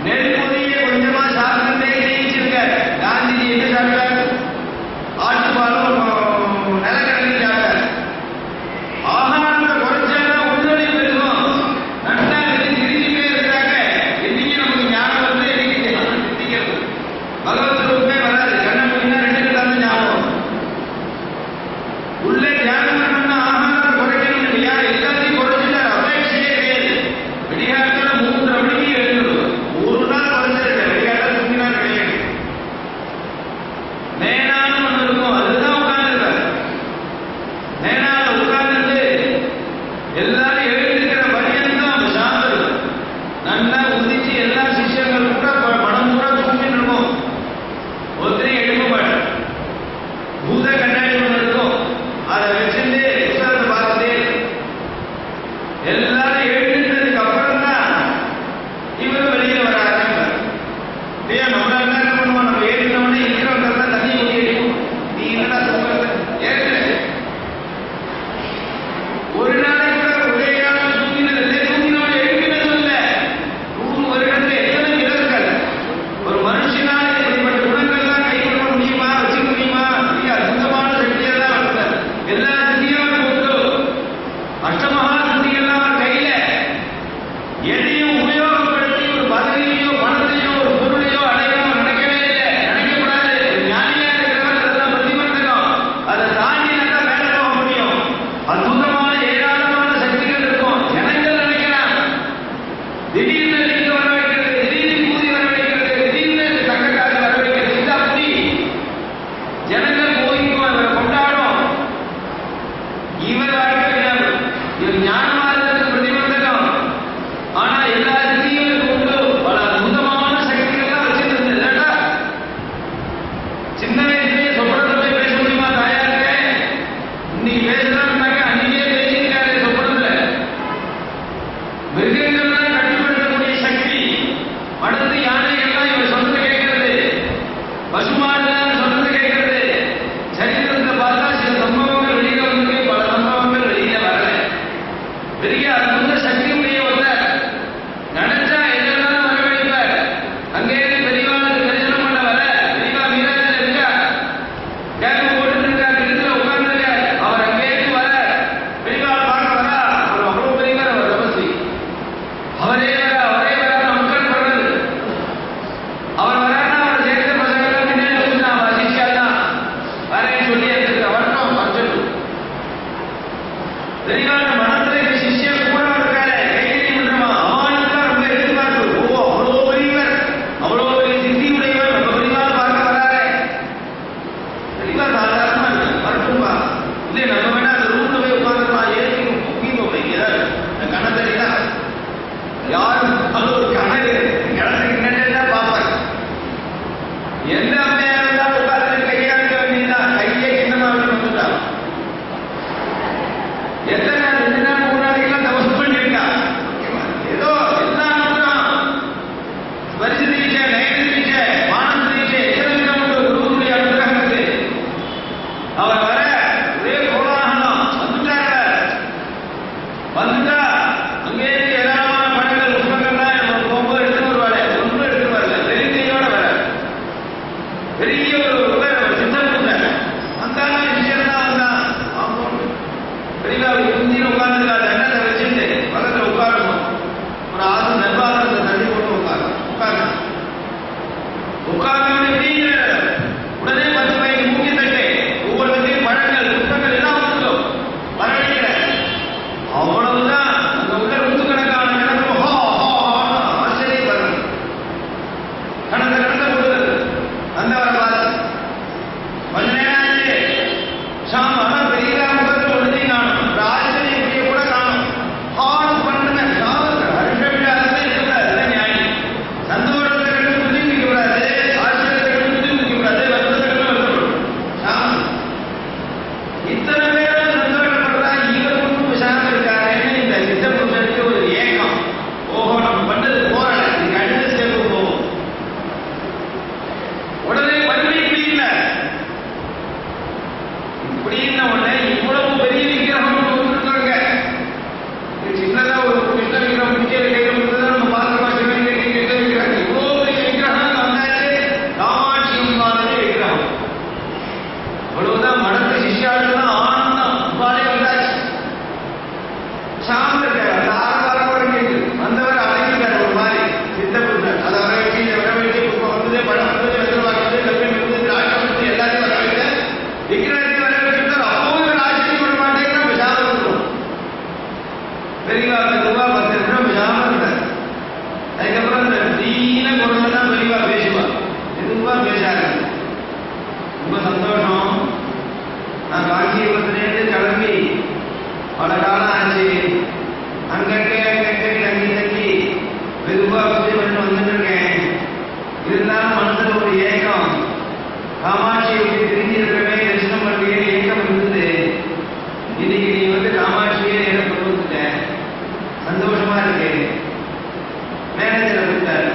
நெல் பொரியை கொஞ்சமா சாப்பிட்டு ஜெயிச்சிருக்காரு. காந்திஜி என்ன சாப்பிட்டாரு? ஆட்டுப்பாலும் நிலக்கடலையும் சாப்பிட்டாரு. ஆகாரத்தை குறைச்சாதான் உள்நொழிவு பெருகும். நட்டா திரிஞ்சுட்டே இருந்தாங்க. என்னைக்கு நமக்கு ஞானம் வந்து என்னைக்கு திரிக்கிறது பகவத் ரூபமே வராது. கண்ண முடினா 2 கிலோ ஞாபகம். உள்ளே தியானம் பண்ணா ஆகாரத்தை குறைக்கணும் இல்லையா? எல்லாத்தையும் குறைச்சிட்டார். அபேட்சையே கிடையாது. விடிகாலத்துல 3:30 மணிக்கு எழுந்துடும். ஒரு நாள் குறைஞ்சிருக்க விடிகாலத்தில் தூங்கினா கிடையாது. நேனான்னு ஒண்ணு இருக்கும், அதுதான் உட்கார்ந்துருக்காரு. நேனால உட்கார்ந்துட்டு எல்லாரும் எழுதிக்கிற பரியந்தம் சாந்தம் நல்லா உதிச்சு எல்லா சிஷ்யங்கள் கூட மனம் கூட தூங்கிட்டு இருக்கும். ஒருத்தரையும் எழுப்ப மாட்டேன். பூத கண்ணாடி ஒன்று இருக்கும், அதை வச்சுட்டு புத்தகத்தை பார்த்துட்டு எல்லாரும் எழுதிட்டதுக்கு அப்புறம் தான் இவரும் வெளியே வர ஆரம்பிப்பார். இல்லையா? நம்ம என்ன பண்ணுவோம்? நம்ம ஏறினோடனே இருக்கிறவங்க தான் தண்ணி ஊற்றி அடிக்கும். நீ என்னடா தூங்குறது? ஏற்று ஒரு நாளைக்கு கூட ஒரே காலம் தூங்கினது தூங்கினோட எழுப்பினதும் இல்லை. 100 வருடத்துல எத்தனை இழப்புகள். ஒரு மனுஷனால இப்படிப்பட்ட குணங்கள்லாம் கை கொள்ள முடியுமா? வச்சுக்க முடியுமா? அற்புதமான சக்தியெல்லாம் வளர்த்தார். எல்லா சக்தியும் போட்டு அஷ்டமகா சக்தியெல்லாம் கை ஞானமார்க்கத்துக்கு பிரதிபந்தகம். ஆனா எல்லா சித்தியும் உண்டு. பல அற்புதமான சக்திகள்லாம் வச்சிருந்தது இல்லைன்னா சின்ன வயசுலயே சொப்பனத்தை போய் பேச முடியுமா தாயாருக்கு? இன்னைக்கு பேசலாம்னாக்க அன்னைக்கே பேசியிருக்காரு சொப்பனத்துல. மிருகங்கள்லாம் கட்டுப்படுத்தக்கூடிய சக்தி. அடுத்து யானைகள்லாம் இவர் சொன்னது கேட்கிறது, பசுமாடுலாம் சொன்னது கேட்கிறது. சரித்திரத்தை பார்த்தா சில சம்பவங்கள் வெளியில வந்து பல சம்பவங்கள் வெளியில வரல. பெரிய அற்புத சக்தி உடையவர் நினைச்சா எதெல்லாம் வரவேற்பார். அங்கே பெரியவாளுக்கு தரிசனம் பண்ண வர பெரியவா மீனாட்சியில் இருக்கா, கேட்க போட்டு இருக்கார், இடத்துல உட்கார்ந்துருக்கார். அவர் அங்கேயிருந்து வர பெரியவாள் பார்க்க வரா. அவர் அவ்வளவு பெரியவர், அவர் தபஸ்வி. அவரே வர மக்கள் படுறது. அவர் வரான்னா அவர் சேர்த்த பசங்க முன்னாடி நான் வசிச்சாதான் வரேன்னு சொல்லி எடுத்துக்க வரணும் பட்சத்து. பெரியவாள் மனத்துல இந்த சிஷ்யன் கூட இருக்காரு, கைகறி பண்றமா அவனுக்கு தான் ரொம்ப எதிர்பார்ப்பு. ஓ அவ்வளோ பெரியவர், அவ்வளோ பெரிய சித்தி உடையவர், நம்ம பெரியவாள் பார்க்க வராரு. பெரியவாள் சாதாரணமா இருக்கு, வரட்டும்பா. இல்லை நம்ம வேணா அந்த ரூம்ல போய் உட்காந்துக்கலாம், ஏற்றி முக்கியம் ஏதாவது இந்த கணத்தறி தான் யாரும் அது ஒரு கணக்கு கிடத்துக்கு என்னென்ன பார்ப்பாங்க. எந்த அம்மையா இருந்தாலும் உட்கார்ந்து கையாளுக்க வேண்டியதுதான். கையை சின்னமா வந்துட்டா எத்தனை நாள் 2 நாள் 3 நாளைக்கெல்லாம் தபஸ் பண்ணிருக்கா. ஏதோ எல்லாம் பரிசு தீட்சை, நயன தீட்சை, மானச தீட்சை, எத்தனை விதம் உண்டு குருவுடைய அனுகிரகத்துக்கு. அவர் வர ஒரே கோலாகலம் வந்துட்டா அங்கே ஏராளமான படங்கள் புத்தகங்கள்லாம் போகும்போது எடுத்து வருவாரு. ஒன்றும் எடுத்து வரல, பெரிய வர பெரிய ஒரு சித்தம் வந்தாலும் விஷயம் தான் வந்தான். பெரிய இந்தியில் உட்கார்ந்துருக்காரு, எண்ணத்தை வச்சுட்டு பக்கத்தில் உட்காரணும். ஒரு ஆசு நிர்வாகத்தை தள்ளி போட்டு உட்காரணும். உட்கார்ந்து உடனே 10 பைக்கு மூக்கி தட்டு, ஒவ்வொருத்தையும் பழங்கள் புத்தகங்கள் எல்லாம் வந்துடும் வரவேற்கிற. அவ்வளவுதான் அந்த உள்ள நூற்றுக்கணக்கான கிடக்கும். ஆச்சரியப்படுறது கடந்த கொடுக்குறது வந்தவரை பார்த்து கொஞ்ச நேரம் ஆச்சு. சாமான பெரிய முகத்தில் ஒழுதி காணும், ஆச்சரிய கூட காணும். ஹார்ன் பண்ணுங்க ஹரிஷவிடாதே இருக்கக்கூடாது, நியாயம். சந்தோஷத்தை கண்டு புத்தி வைக்கக்கூடாது, ஆச்சரியத்தை கண்டு புத்தி வைக்கக்கூடாது, வருத்தத்தை கண்டு வருத்தப்படும். சாமன் இத்தனை பேரும் சந்தோஷப்படுறா, இவர் ஒன்றும் விசாரணை இருக்காருன்னு இந்த சித்த புருஷனுக்கு ஒரு ஏக்கம். ஓஹோ நம்ம பண்ணது போறல, இதுக்கு அடுத்த ஸ்டெப்பு போவோம். உடனே மறுபடியும் இப்படின்ன உடனே இவ்வளவு பெரிய விக்கிரகம் கொடுத்துருக்காங்க. சின்னதா ஒரு கிருஷ்ண விக்கிரகம் பிடிச்ச கையில் கொடுத்ததான் நம்ம பார்க்கமா கிருஷ்ண விக்கிரகம். இவ்வளவு பெரிய விக்கிரகம் வந்தாச்சு. காமாட்சி அம்பாளுடைய விக்கிரகம். அவ்வளவுதான் மடத்து சிஷ்யாளுதான் ஆனந்தம். அம்பாலே வந்தாச்சு. சாமி இருக்காரு, அந்த ஆரவாரம் கேட்குது. வந்தவர் அழைக்கிறார் ஒரு மாதிரி சித்தப்புருஷன். அதை வரவேற்று இதை வரவேற்று வந்தது, பழம் வந்தது, வெத்தலை வாக்குது, கல்வி வந்தது, திராட்சை வந்தது, எல்லாத்தையும் வரவேற்று விக்கிரகத்தை வரவேற்றார். அப்போது ஆச்சரியப்பட மாட்டேங்கிறா, விசாரம் இருக்கும். பெரியவா 10 ரூபா 10 நிமிஷம் விசாரம் இருந்தார். அதுக்கப்புறம் இந்த தீன குரல் தான் பெரியவா பேசுவா, எதுவா பேசாரு. ரொம்ப சந்தோஷம். நான் காஞ்சிபுரத்திலேருந்து கிளம்பி பல காலம் ஆச்சு. அங்கங்கே தங்கி வெகுவா பூஜை பண்ணி வந்துட்டு இருக்கேன். இருந்தாலும் மனசுல ஒரு ஏக்கம். காமாட்சியை பிரிஞ்சு இருக்கிறவே தரிசனம் பண்ணுறே ஏக்கம் இருந்தது. இன்னைக்கு நீ வந்து காமாட்சியே நேரம் கொண்டு வந்துட்ட, சந்தோஷமா இருக்கு. மேனேஜரை கொடுத்தார்.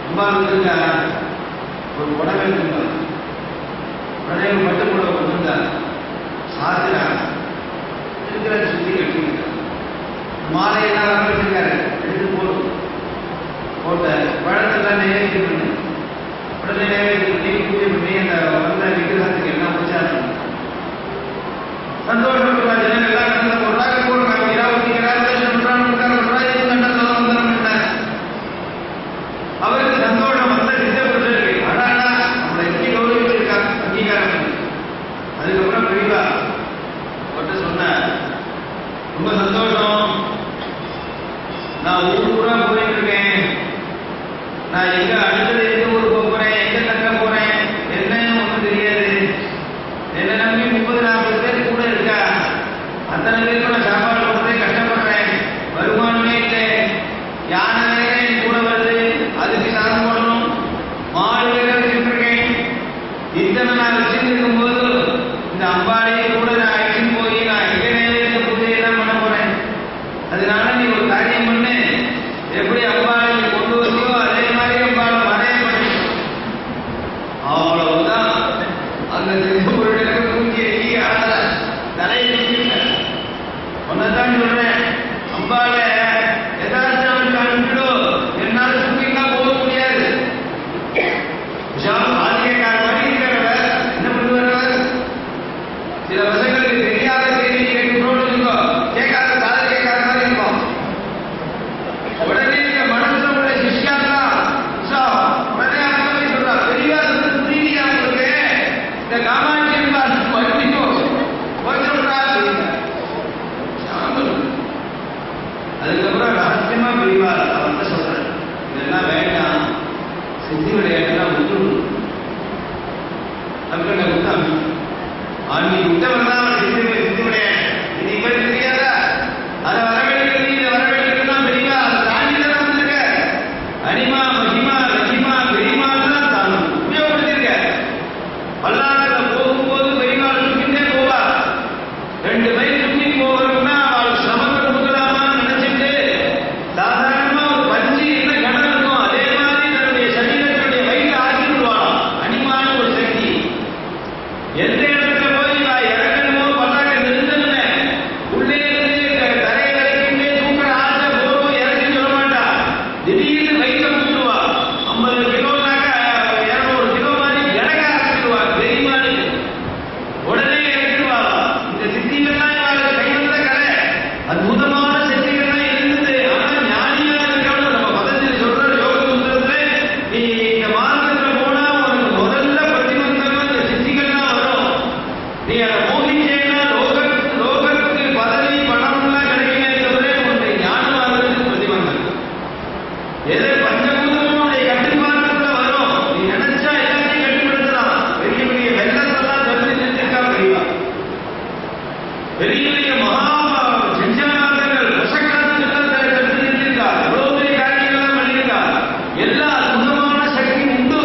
அம்மா வந்துருக்கா, ஒரு புடவை எடுத்துங்க. உடனே ஒரு பட்டு புடவை கொண்டு வந்தார். சாத்திரா இருக்கிற சுத்தி கட்டிருக்கார். மாலையெல்லாம் வச்சுருக்காரு, எடுத்து போட்ட பழத்தெல்லாம் நைவேத்தியம் பண்ணு. உடனே நைவேத்தியம் பண்ணி பூஜை பண்ணி அந்த வந்த விக்கிரகத்துக்கு எல்லாம் வச்சாரு. சந்தோஷம் ஜனங்கள் எல்லாம் கடந்த பொருளாக போடுறாங்க. அவருக்கு சந்தோஷம் வந்த சித்தப்புருஷருக்கு அடாடா நம்மளை எப்படி கௌரவித்து இருக்கா அங்கீகாரம். அதுக்கப்புறம் பெரியவா ஒட்டு சொன்ன ரொம்ப சந்தோஷம். நான் ஊரா போயிட்டு இருக்கேன். நான் எங்க அடுத்தது எந்த ஊர் போறேன், எங்க தங்க போறேன் என்னன்னு ஒன்றும் தெரியாது. என்ன நம்பி 30-40 பேர் கூட இருக்கா. அத்தனை பேருக்கு நான் சாப்பாடு போடுறேன், கஷ்டப்பட்டு அதனால நீ ஒரு காரியம் பண்ணு, எப்படி அம்பாளை நீ கொண்டு வந்தியோ அதே மாதிரி அம்பாளை மறைய பண்ணி அவ்வளவுதான். அந்த திருப்பொருளுக்கு தூக்கி எங்கி ஆடல, தலையை தூக்கிட்ட. ஒன்னதான் சொல்றேன், அம்பாளை யதார்த்தம் காண்பிடோ என்னால் தூக்கிலாம் போக முடியாது. ஆதியக்கார மாதிரி இருக்கிறவர் என்ன பண்ணுவார், சில பசங்களுக்கு தெரியாத செய்தி கேட்கிறோம்னு இருக்கோ, கேட்காத காத கேட்காத மாதிரி இருக்கும். உடனே இந்த மனசுல உள்ள சிஷ்யாலாம் உடனே அந்த சொல்றா, பெரியவா புரியுதியா உங்களுக்கு இந்த காமாட்சி மறுபடியும் சொல்றா. அதுக்கப்புறம் ரகசியமா பெரியவா அவன் சொல்றேன், இதெல்லாம் வேண்டாம், சித்தி விளையாட்டுலாம் விட்டுடும் அப்படின்னு விட்டாங்க. ஆன்மீக விட்டவன் தான் அவன் சித்தி விளையாட்டு. இது இப்ப தெரியாதா, அதை வரவேற்கிறது இதை வரவேற்கிறதுனா பெரியவா அதை தாண்டி தான் வந்துருக்க. அனிமா மகிமா ரஹிமா பெரியமான்னு தான் தான் உபயோகப்படுத்திருக்க. பல்லாண்டுல போகும்போது பெரியவாள் சுற்றிட்டே போவா. 2 மைல் சுற்றி போகிறோம்னா அவள் சமத்தை கொடுக்கலாமான்னு நினைச்சிட்டு சாதாரணமா ஒரு பஞ்சு என்ன கடன் இருக்கும் அதே மாதிரி தன்னுடைய சரீரத்தினுடைய வயிற்று ஆக்கி விடுவாளாம். அனிமான ஒரு சக்தி. எந்த இடத்துல போய் நான் இறங்கணுமோ பல்லாக்க நிறுத்தணுமே உள்ளே இருந்து தரையை வரைக்கும் தூக்கிற ஆசை போகும் இறங்கி சொல்ல மாட்டா. திடீர்னு வயிற்ற கொடுத்துருவா. 50 கிலோனாக்க 200 கிலோ மாதிரி இறங்க ஆரம்பிடுவா பெரியமாளுக்கு. உடனே இறக்கிடுவாளா. இந்த சித்திகள்லாம் இவாளுக்கு கைவந்த கலை, அற்புதமான சித்திகள்லாம் இருந்தது. ஆனா ஞானியா இருக்கணும். நம்ம பதத்தில் சொல்ற யோக புத்தகத்துல நீ இந்த மார்க்கத்துல போனா உனக்கு முதல்ல பிரதிபந்தமா இந்த சித்திகள்லாம் வரும். நீ அதை மோகிச்சேன்னா லோகத்துக்கு பதவி பணம்லாம் கிடைக்குமே தவிர உன்னுடைய ஞானம் ஆகிறதுக்கு பிரதிபந்தம். எதை பஞ்சபூதமும் உன்னுடைய கட்டுப்பாட்டுக்குள்ள வரும். நீ நினைச்சா எல்லாத்தையும் கட்டுப்படுத்தலாம். பெரிய பெரிய வெள்ளத்தெல்லாம் தடுத்து நிறுத்திருக்கா பெரியவா. பெரிய பெரிய மகா செஞ்சமார்கள் விஷக்காரத்துக்கெல்லாம் தடுத்து நிறுத்திருக்கா. எவ்வளவு பெரிய காரியங்கள்லாம் பண்ணியிருக்கா. எல்லா அற்புதமான சக்தியும் உண்டு.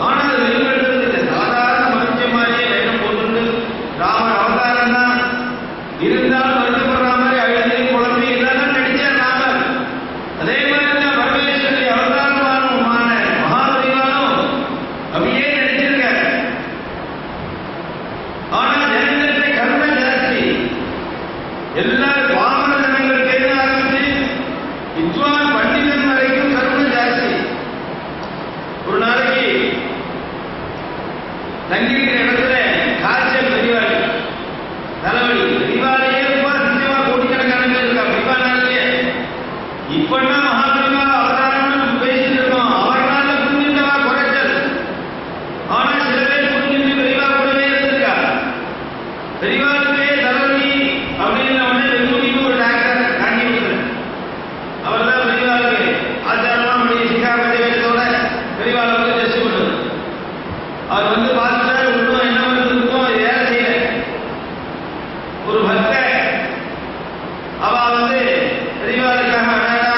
ஆனால் அது வெளிப்படுத்துறது சாதாரண மனுஷ மாதிரியே வேகம் போட்டு ராமன் அவதாரம் தான் இருந்தாலும் வருத்தப்படுற மாதிரி அழுது குழம்பி இதெல்லாம் நடிச்சார் ராமர். அதே மாதிரி தான் பரமேஸ்வரி அவதாரமான மகாபரிவாலும் அப்படியே நடிச்சிருக்க. ஆனா ஜனங்களுக்கு கருணை ஜாஸ்தி. எல்லா வாமன ஜனங்கள் கேட்க ஆரம்பிச்சு வித்வான் பண்டிதன் வரைக்கும் கருணை ஜாஸ்தி. ஒரு நாளைக்கு தங்கியிருக்கிற இடத்துல காய்ச்சல் பெரியவாள் தலைவலி. பெரியவாளையே சத்தியமா கோடிக்கணக்கான பேர் இருக்கா பெரியவாளாலேயே. இப்பன்னா மகாபரிவா அவதாரம்னு நம்ம பேசிட்டு இருக்கோம். அவர்களால புரிஞ்சிட்டவா குறைச்சல். ஆனா சில பேர் புரிஞ்சுட்டு பெரியவா கூடவே இருந்திருக்கா. பெரியவாளுக்கே தலைவலி அப்படின்னு உடனே வெள்ளூரின்னு ஒரு டாக்டர் காட்டி விட்டுறேன். அவர் தான் பெரியவாளுக்கு ஆச்சாரமா அப்படி சிக்காபதி வேலையோட பெரியவாளை வந்து டெஸ்ட் பண்ணுறது. அவர் வந்து பார்த்துட்டா ஒன்றும் என்ன இருக்கும் அது வேலை செய்யல. ஒரு பக்த அவ வந்து பெரியவாளுக்காக அழகா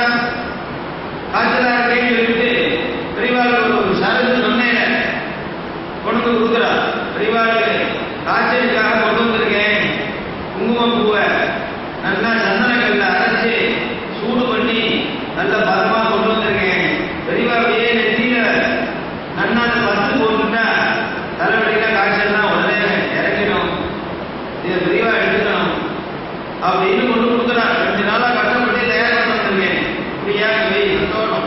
காய்ச்சலா இருக்கேன்னு சொல்லிட்டு பெரியவாளுக்கு ஒரு சரத்து சொன்னேன் கொண்டு வந்து கொடுக்குறா. பெரியவாளுக்கு காய்ச்சலுக்காக கொண்டு வந்திருக்கேன் குங்குமப்பூவை நல்லா சந்தனக்கல்ல அரைச்சி சூடு பண்ணி நல்ல பதமா கொண்டு வந்திருக்கேன். பெரியவா அப்படியே நெத்தியில நன்னா அந்த பத்து போட்டுட்டா தலைவலினா காய்ச்சல்லாம் உடனே இறங்கிடும். இதை பெரியவா எடுத்துக்கணும் அப்படின்னு கொண்டு கொடுக்குறான். 2 நாளா கஷ்டப்பட்டு தயார் பண்ண வந்திருக்கேன். இப்படியா வை சந்தோஷம்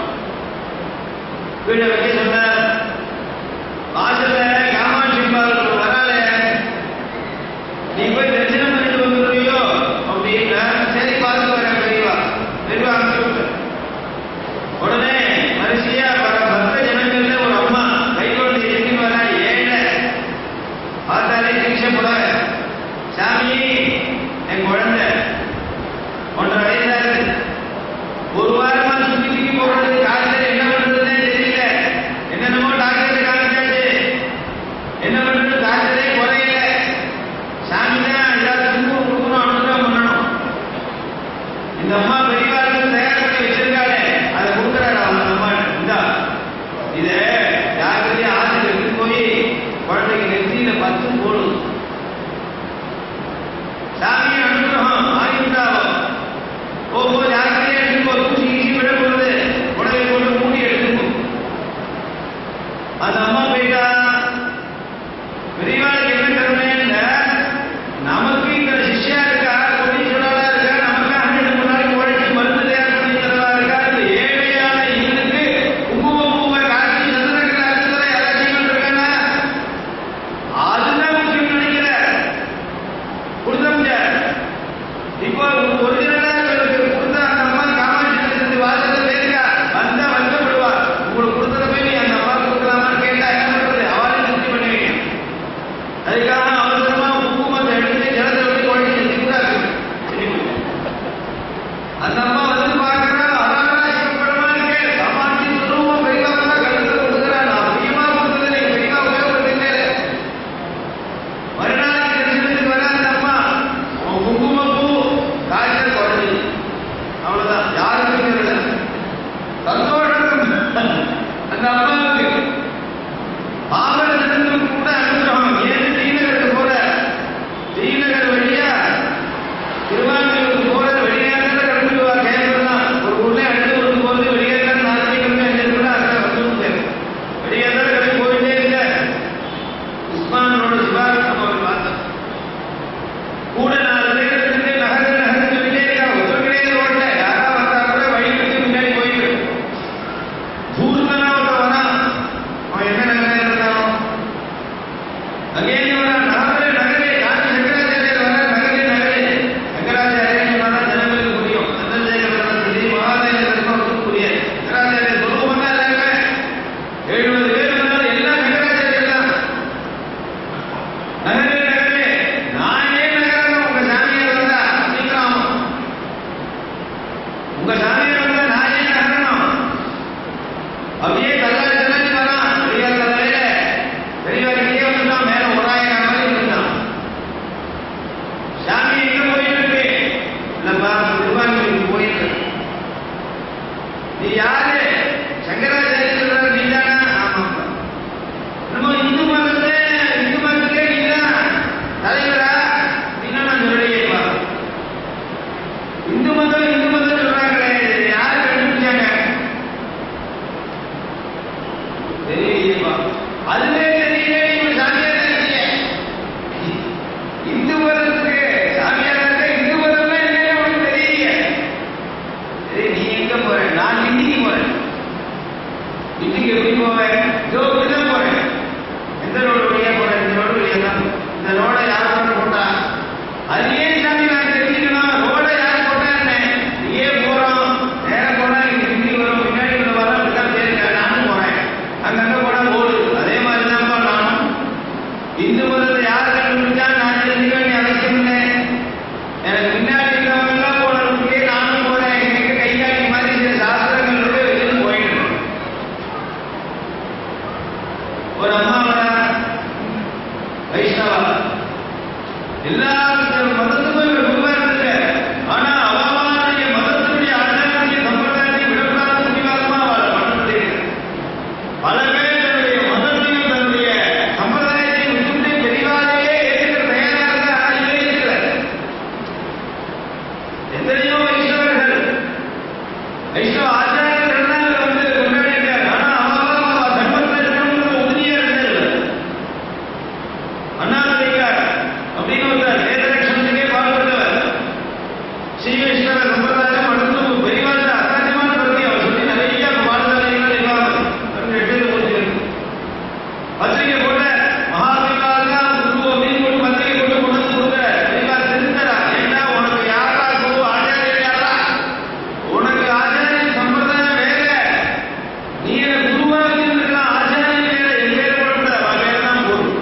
அந்த அம்மா வந்து பார்க்கிறா, அழகா சிவப்படமா இருக்கே, சாமானிய சுரூபம் பெரியவா வந்தா கழுத்துல கொடுக்குறா. நான் பிரியமா கொடுத்தது நீ பெரியவா உபயோகப்படுத்தினே. மறுநாள் தரிசனத்துக்கு வர அந்த அம்மா குங்குமப்பூ காய்ச்சல் குறைஞ்சி, அவ்வளவுதான், யாருக்கும் தெரியல. சந்தோஷம் அந்த அம்மாவுக்கு. பாவனத்திற்கும் கூட அனுகிரகம். ஏன் ஸ்ரீநகருக்கு போற, ஸ்ரீநகர் வழியா திருவான்மையூருக்கு போற வெளியாட்கள் கிளம்பிடுவா. கேட்கலாம் ஒரு ஊர்ல அடுத்து ஒரு போது வெளியாட்கள் நாட்டிலிருந்து கூட அங்கே வந்து வெளியாட்கள் கிளம்பி போயிட்டே இருக்க. உஸ்மானோட சிவாரத்தம் அவர் பார்த்தோம். கூட 4 பேர் இருந்து நகர்ந்து சொல்லிட்டே இருக்கா. ஒருத்தருக்கே ரோட்ல யாரா வந்தா கூட வழிக்கு முன்னாடி போயிட்டு தூரத்தனா ஒருத்தர் வரா. அவன் என்ன நிலைமையில இருந்தானோ அங்கே வரான். நகரே காட்சி சங்கராச்சாரியர் வர. நகரே சங்கராச்சாரியர் சொன்னா ஜனங்களுக்கு புரியும். சந்திரசேகரன் சொல்லி மகாதேவருக்கு புரியாது. சங்கராச்சாரியர் சொல்லுவோம் தான் எல்லாருமே 70 பேர் இருந்தாலும் எல்லாம் சங்கராச்சாரியர் தான். நகரே நான் ஏன் நகரணும்? உங்க சாமியார் வந்தா சீக்கிரம், உங்க சாமியார் வந்தா நான் ஏன் நகரணும்? அப்படியே கல்லாடி வரான். பெரியார் கதையில பெரியவாரிலேயே வந்துட்டான். மேல உராயிரம் மாதிரி இருந்தான். சாமி எங்க போயிட்டு இருக்கு? இல்லப்பா திருவான்மையூருக்கு போயிட்டு. நீ யாரு? சங்கராச்சாரியர் சொல்றாரு. நீ தானா? ஆமாப்பா. நம்ம இந்து மதத்துக்கே நீதான் தலைவரா? நீனா நான் சொல்லலையேப்பா. இந்து மதம் சொல்றாங்களே, யாரு கண்டுபிடிச்சாங்க? தெரியலையேப்பா. அதுவே தெரியல. நீங்க சாமியார் இருக்கீங்க. இந்து மதத்துக்கு சாமியார் இருக்க. இந்து மதம்னா என்னன்னு உனக்கு தெரியல. சரி, நீ எங்க போற? நான் இன்னைக்கு போறேன். இன்னைக்கு எப்படி போவேன்? இதோ இப்படிதான் போறேன். எந்த ரோடு வழியா போறேன்? இந்த ரோடு வழியா தான். இந்த ரோடை யார் கொண்டு போட்டா? அது ஏன் சாமி நான் தெரிஞ்சுக்கணும்? ரோடை யார் போட்டா என்ன? ஏன் போறோம்? நேரம் போனா இங்க திரும்பி வரும், பின்னாடி உள்ள வர, அப்படிதான் பேருக்க. நானும் போறேன். அங்கங்க போனா ஓடு. அதே மாதிரி தான்ப்பா நானும். இந்து மதத்தை யார் கண்டுபிடிச்சா நான் தெரிஞ்சுக்க வேண்டிய அவசியம் இல்லை. எனக்கு முன்னாடி இருக்கிறவங்களாம் போனதுக்கே நானும் போறேன். எனக்கு கை காட்டி மாதிரி சில சாஸ்திரங்களோட வெளியில் போயிட்டு ஒரு அம்மா வரா, வைஷ்ணவா. எல்லா மதத்துக்கும் இவர் குருவா இருந்தது. ஆனா அவனுடைய மதத்தினுடைய ஆச்சாரிய சம்பிரதாயத்தை விடக்கூடாத பிடிவாதமா அவள் பண்ணது. பல பேர் தன்னுடைய மதத்தையும் தன்னுடைய சம்பிரதாயத்தையும் விட்டு பெரிவாரையே ஏற்க தயாராக ஆகியே இருக்கிறார். எத்தனையோ வைஷ்ணவ ஆச்சாரியர்கள் வந்து கொண்டாடி இருக்கார். ஆனா அவன் தர்மத்தில் இருக்கணும்னு உறுதியா இருந்தார். அண்ணாதிரிக்கார் அப்படின்னு ஒருத்தர் வேதலட்சணத்துக்கே பாடுபட்டவர். ஸ்ரீ வைஷ்ணவ சம்பிரதாயம் அடுத்து பெரிவாத அசாத்தியமான பற்றி அவர் சொல்லி நிறைய பாடசாலைகள் எல்லாம் எடுத்து முடிச்சிருக்கு. பத்திரிகை போட்ட மகாபிரிவாதான் குரு அப்படின்னு ஒரு பத்திரிகை போட்டு கொண்டு வந்து கொடுக்குற பெரிவா தெரிஞ்சுறா. ஏன்னா உனக்கு யாரா குரு? ஆச்சாரியர் யாரா? உனக்கு ஆச்சாரிய சம்பிரதாயம் வேற. நீ எனக்கு குருவா இருக்கலாம். ஆச்சாரியர் வேற. என் பேர் போட அவன் பேர் தான் போடும்.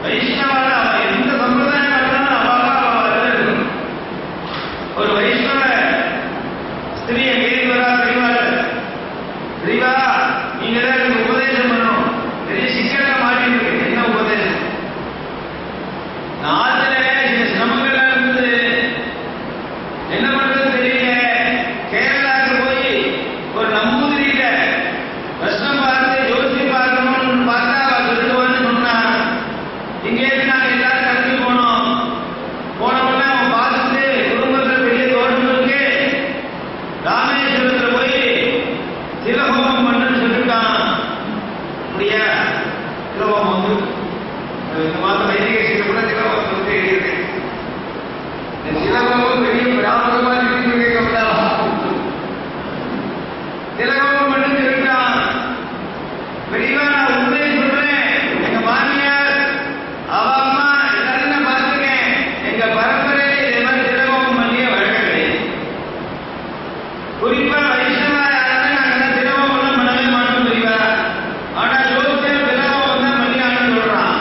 வைஷ்ணவால அவன் எந்த சம்பிரதாயம் இருந்தாலும் அவள் இருக்கணும். ஒரு வைஷ்ணவ ஸ்திரியை மீறி வரா பெரியவா, நீங்க தான் எனக்கு உபதேசம் பண்ணணும். பெரிய சிக்கல மாட்டிருக்கு. என்ன உபதேசம்? நாட்டுல சில சிரமங்களா இருந்தது. என்ன பண்றது தெரியல. கேரளாவுக்கு போய் ஒரு நம்பூதிரியில பிரஷ்னம் பார்த்து ஜோசி பார்க்கணும்னு பார்த்தா அவ சொல்லுவான்னு சொன்னா. இங்கேருந்து நாங்க எல்லாரும் கிளம்பி போனோம். போனோம்னா அவன் பார்த்துட்டு குடும்பத்தில் பெரிய தோட்டம் இருக்கு, ராமேஸ்வரத்தில் போய் சிவஹோமம் பண்ணுன்னு சொல்லிட்டான். அப்படியா? சிவஹோமம் வந்து இந்த மாதம் வைதிகேசியில கூட சிவஹோமம் வந்து எழுதியிருக்கேன். சிவஹோமம் பெரிய பிராமணமா இருக்கு. சிவஹோமம் பண்ணு சொல்லிட்டான். பெரியவா நான் உண்மையை சொல்றேன். எங்க மாமியார் அவ அம்மா எல்லாரும் நான் பார்த்துருக்கேன். எங்க பரம்பரை இதே மாதிரி சிவஹோமம் பண்ணிய வழக்கம் கிடையாது. குறிப்பா வைஷ்ணவா யாருன்னு நாங்க சிவஹோமம் பண்ணவே மாட்டோம் பெரியவா. ஆனா ஜோசியர் சிவஹோமம் தான் பண்ணியான்னு சொல்றான்.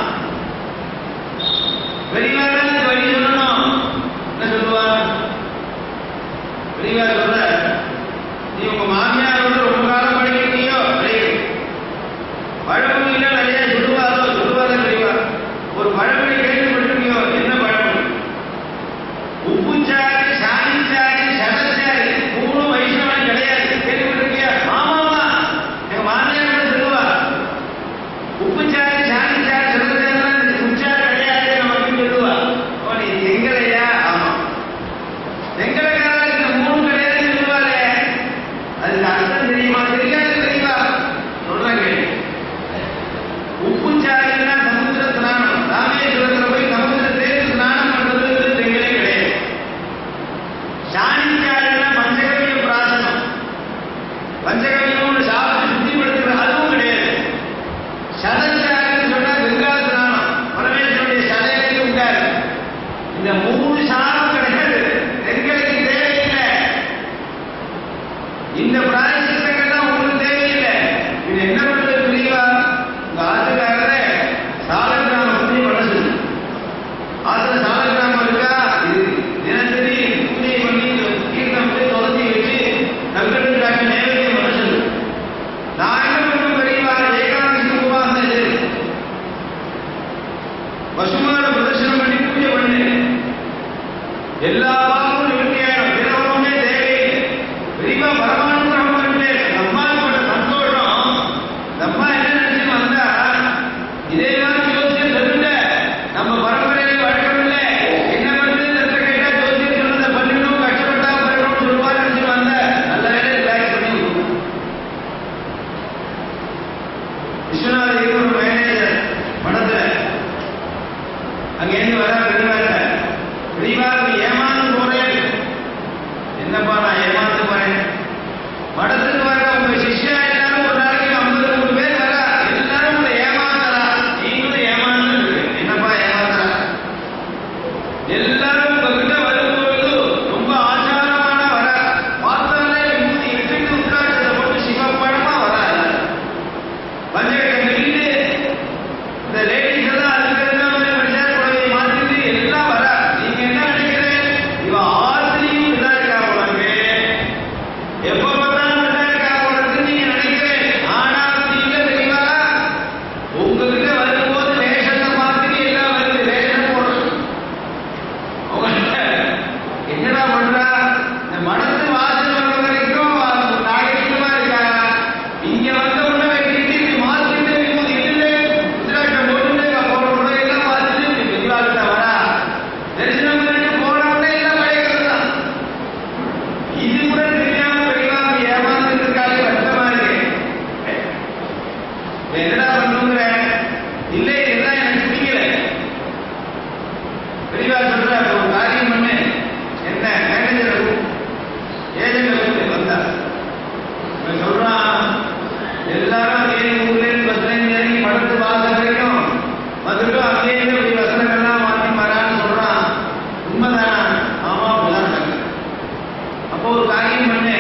பெரியவா தான் வழி சொல்லணும். என்ன சொல்லுவா? பெரியவா சொல்ற இந்த பிராயசித்தங்கள்லாம் உங்களுக்கு தேவையில்லை. இது என்ன பண்றது தெரியவா? உங்க ஆத்துக்காரரை சாலக்கிராம பூஜை பண்ண சொல்லு. ஆத்துல சாலக்கிராமம் இருக்கா? இது தினசரி பூஜை பண்ணி கீர்த்தம் தொலைச்சி வச்சு கல்கட்டு காட்டி நேரத்தையும் பண்ண சொல்லு. நான் என்ன பண்ணும் தெரியவா? ஏகாதசி உபவாசம் இது பசுமான பிரதர்சனம் பண்ணி பூஜை பண்ணு. எல்லா பாவமும் நிவர்த்தியாயிடும். தினமுமே தேவை பெரியவா பரமானுகிரகம் பண்ணு. நம்ம பட்ட சந்தோஷம் நம்ம என்ன நினைச்சு வந்தா இதே மாதிரி ஜோசியம் சொல்லுங்க. நம்ம பரம்பரையில வழக்கம் இல்லை. என்ன பண்ணுறது கேட்டா ஜோசியம் சொல்றத பண்ணிடணும், கஷ்டப்பட்டா பண்ணணும் சொல்லுவாரு நினைச்சு வந்த நல்ல வேலை ரிலாக்ஸ் பண்ணி விடுவோம். விஸ்வநாத ஒரு மேனேஜர் மடத்துல அங்கேருந்து வர பெரியவா ஏமாந்து போறேன். என்னப்பா நான் ஏமாந்து போறேன்? மடத்துக்கு வர உங்க சிஷ்யா எல்லாரும் ஒரு நாளைக்கு 50 பேர் வர எல்லாரும் உங்களை ஏமாந்தரா, நீங்களும் ஏமாந்து. என்னப்பா ஏமாந்தரா? எல்லாரும் உங்ககிட்ட வரும்போது ரொம்ப ஆச்சாரமான வர பார்த்தாலே எட்டு உட்காட்சத்தை போட்டு சிவப்படமா வராது. பஞ்சகட்டம் கட்டிட்டு இந்த லேடிஸ் எல்லாம் அதுக்கு மாத்திட்டு எல்லாம் வர. நீங்க என்ன நினைக்கிறேன்? இவ ஆசிரியும் இதா இருக்கா உனக்கு, எப்ப பார்த்தாலும் இதா இருக்கா உனக்கு நீங்க நினைக்கிறேன். ஆனா நீங்க தெரியுமா, உங்ககிட்ட வரும்போது ரேஷனை பார்த்துட்டு எல்லாம் வருது. ரேஷன் போடுறது அவங்க என்னடா பண்றா? இந்த மனசு வாசல் வர வரைக்கும் நாகரிகமா இருக்கா. இங்க வந்த உடனே வைக்கிட்டு மாத்திட்டு இல்லை உத்திராட்டம் போட்டு போட எல்லாம் பார்த்துட்டு பெரியவாழ்கிட்ட வரா. தரிசனம் பண்ணிட்டு போன உடனே எல்லாம் பழையதான். இது கூட தெரியாம பெரியவா ஏமாந்து இருக்காது. கஷ்டமா இருக்கு. என்னடா பண்ணுங்கிற? இல்லை இதெல்லாம் எனக்கு பிடிக்கல. பெரியவா சொல்ற ஒரு காரியம் பண்ணு. என்ன மேனேஜர் ஏஜென்ட் வந்தா சொல்றான், எல்லாரும் ஊர்லேருந்து பஸ்லேருந்து இறங்கி படத்து வாசல் வரைக்கும் வந்துட்டு அங்கேயிருந்து இப்படி வசனங்கள்லாம் மாற்றி வரான்னு சொல்றான். உண்மைதானா? ஆமா அப்படிதான். அப்போ ஒரு காரியம் பண்ணு.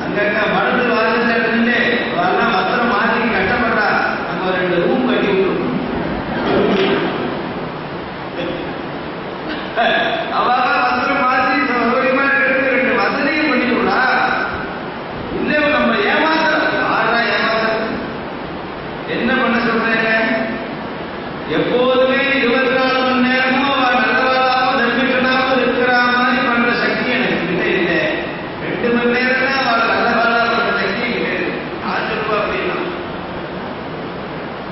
அங்க படத்து வாசல் எடுத்துட்டு அதெல்லாம் வஸ்திரம் மாற்றி கஷ்டப்படுறா. அங்க ஒரு 2 ரூம் கட்டி விட்டுரும். அவ வஸ்திரம் மாற்றி சௌகரியமா எடுத்து 2 வசதியும் பண்ணி விடா. இல்லை நம்ம ஏமாத்த ஆறா ஏமாத்த என்ன பண்ண சொல்றேன்? எப்போதுமே 24 மணி நேரமும் நல்லவராகவும் தர்மிக்கனாகவும் இருக்கிற மாதிரி பண்ற சக்தி எனக்கு கிட்ட இல்லை. 2 மணி நேரம் தான் அவள் நல்லவரா பண்ற சக்தி கிடையாது. ஆச்சரியப்பா அப்படின்னா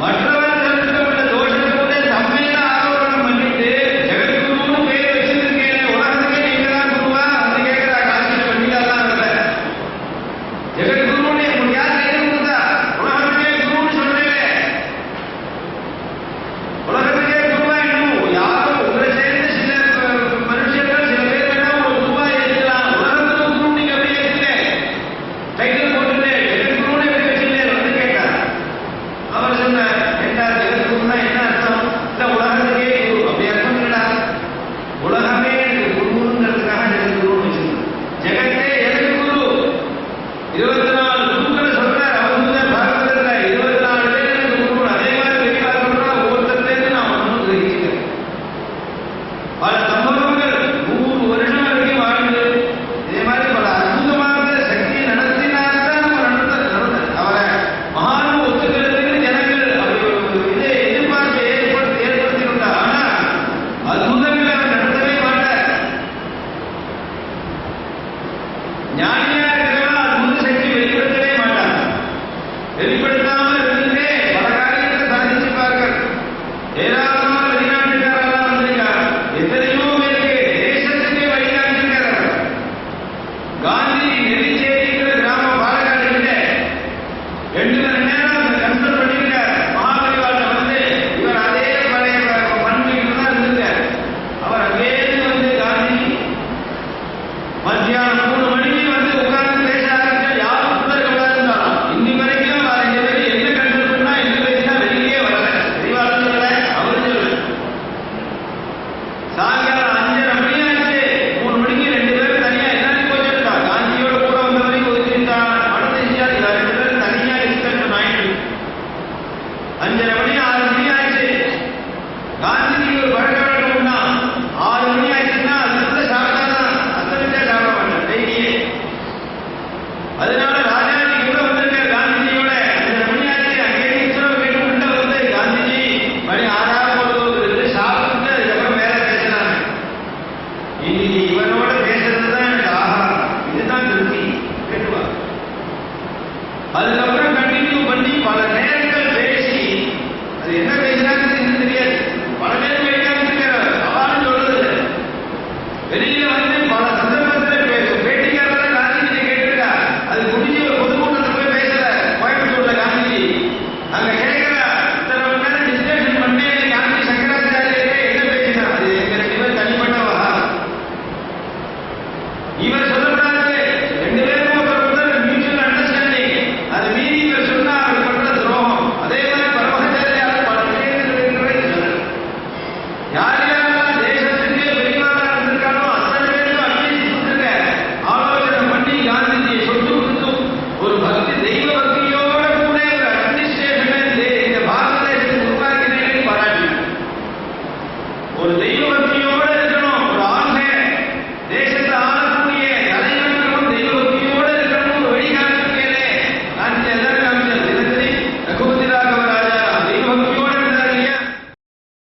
மற்றவன் தடுக்கப்பட்ட தோஷத்தை கூட தம்மையில ஆரோபணம் பண்ணிட்டு ஜெகத்குருன்னு பேர் வச்சிருக்கேன். உலகத்துக்கே நீங்க தான் குருவா வந்து கேட்கிறா. காட்சியில் பண்ணிக்கலாம் இல்லை. ஜெகத்குருன்னு உங்களுக்கு யார் கையில் கொடுத்தா? உலகத்துக்கே குருன்னு சொல்றேன். உலகத்துக்கே குருவா இன்னும் யாரும் உங்களை சேர்ந்து சில மனுஷர்கள் சில பேர் வேணா ஒரு குருவா ஏற்கலாம். உலகத்துக்கு குரு நீங்க எப்படி ஏற்கல? டைட்டில் போட்டுட்டு ஜெகத்குருன்னு எப்படி வச்சுட்டு வந்து கேட்டார். அவர் சொன்னார், என்ன ஜெகத்குருன்னா என்ன அர்த்தம்? இந்த உலகத்துக்கே குரு அப்படி அர்த்தம் இல்லடா. உலகமே எனக்கு குருங்கிறதுக்காக ஜெகத்குருன்னு வச்சிருக்கோம். ஜெகத்தே எனக்கு குரு. 24 குருக்களை சொல்றார். அவங்க பாரதத்துல 24 பேர் எனக்கு குரு. அதே மாதிரி பெரியவா சொல்றா, ஒவ்வொருத்தருலேருந்து நான் ஒன்றும் கிரகிக்கிறேன். பல சம்பவங்கள் 100 வருஷம் வரைக்கும் வாழ்ந்து இதே மாதிரி பல அற்புதமான சக்தியை நடத்தினால்தான் நம்ம நடந்த அவரை மகான் ஒத்துக்கிறதுக்கு ஜனங்கள் அப்படி ஒரு இதை எதிர்பார்ப்பு ஏற்படுத்தியிருந்தா. ஆனா அற்புதங்களை அவர் நடத்தவே மாட்டார். ஞானியா இருக்கிறவன் அற்புத சக்தி வெளிப்படுத்தவே மாட்டார். வெளிப்படுத்தாமல் இருந்துட்டே பல காரியத்தை சாதிச்சிருப்பார்கள். ஏராளமான வெளிநாட்டுக்காரெல்லாம் வந்திருக்காங்க. எத்தனையோ பேருக்கு தேசத்துக்கே வழிகாட்டிருக்கிறார்கள். காந்தி நெல்லிச்சேரிங்கிற கிராமம் பாலக்காடுகிட்ட 2 மணி நேரம் கன்சல்ட் பண்ணிருக்கார். மகாபரிவாள வந்து இவர் அதே பழைய பண்புகிட்டு தான் இருந்திருக்கார். அவர் அங்கேயிருந்து வந்து காந்தி மத்தியானம் 3 மணிக்கு வந்து உட்கார்ந்து பேச ஆரம்பிச்சு யாரும் கூட இருந்தாலும் இன்னி வரைக்கும் 2 பேரும் என்ன அதனால ராஜாஜி கூட வந்திருக்கார் காந்திஜியோட. அந்த மணியாச்சு அங்கே உத்தரவு கேட்டு உள்ள வந்து காந்திஜி மணி 6 சாப்பிட்டு அதுக்கப்புறம் வேற பேசுறாங்க. இனி இவனோட பேசுறதுதான் எனக்கு ஆகாரம், இதுதான் திருப்தி கேட்டுவா. அதுக்கப்புறம் கண்டினியூ பண்ணி பல நேரங்கள் பேசி அது என்ன பேசுறாங்கன்னு தெரியாது. பல நேரம் பேசிருக்காரு, அவனு சொல்றது வெளியில வந்து பல சந்தர்ப்பத்தில் பேட்டிக்காரர் காந்திஜி கேட்டிருக்கா. அது முடிஞ்சு ஒரு பொதுக்கூட்டத்தில் போய் பேசல கோயம்புத்தூர்ல காந்திஜி. அங்க கேட்கிறா இத்தனை மணி நேரம் டிஸ்கஷன் பண்ணி காந்தி சங்கராச்சாரியரே என்ன பேசினா அது எங்க இவர் தனிப்பட்ட விவகாரம். இவர் சொல்லக்கூடாது, 2 பேருக்கும் ஒரு மியூச்சுவல் அண்டர்ஸ்டாண்டிங். அது மீறி இவர் சொன்னா அவர் பண்ற துரோகம். அதே மாதிரி பரமஹாச்சாரியார் பல விஷயங்கள் இருக்கிறது. யாரு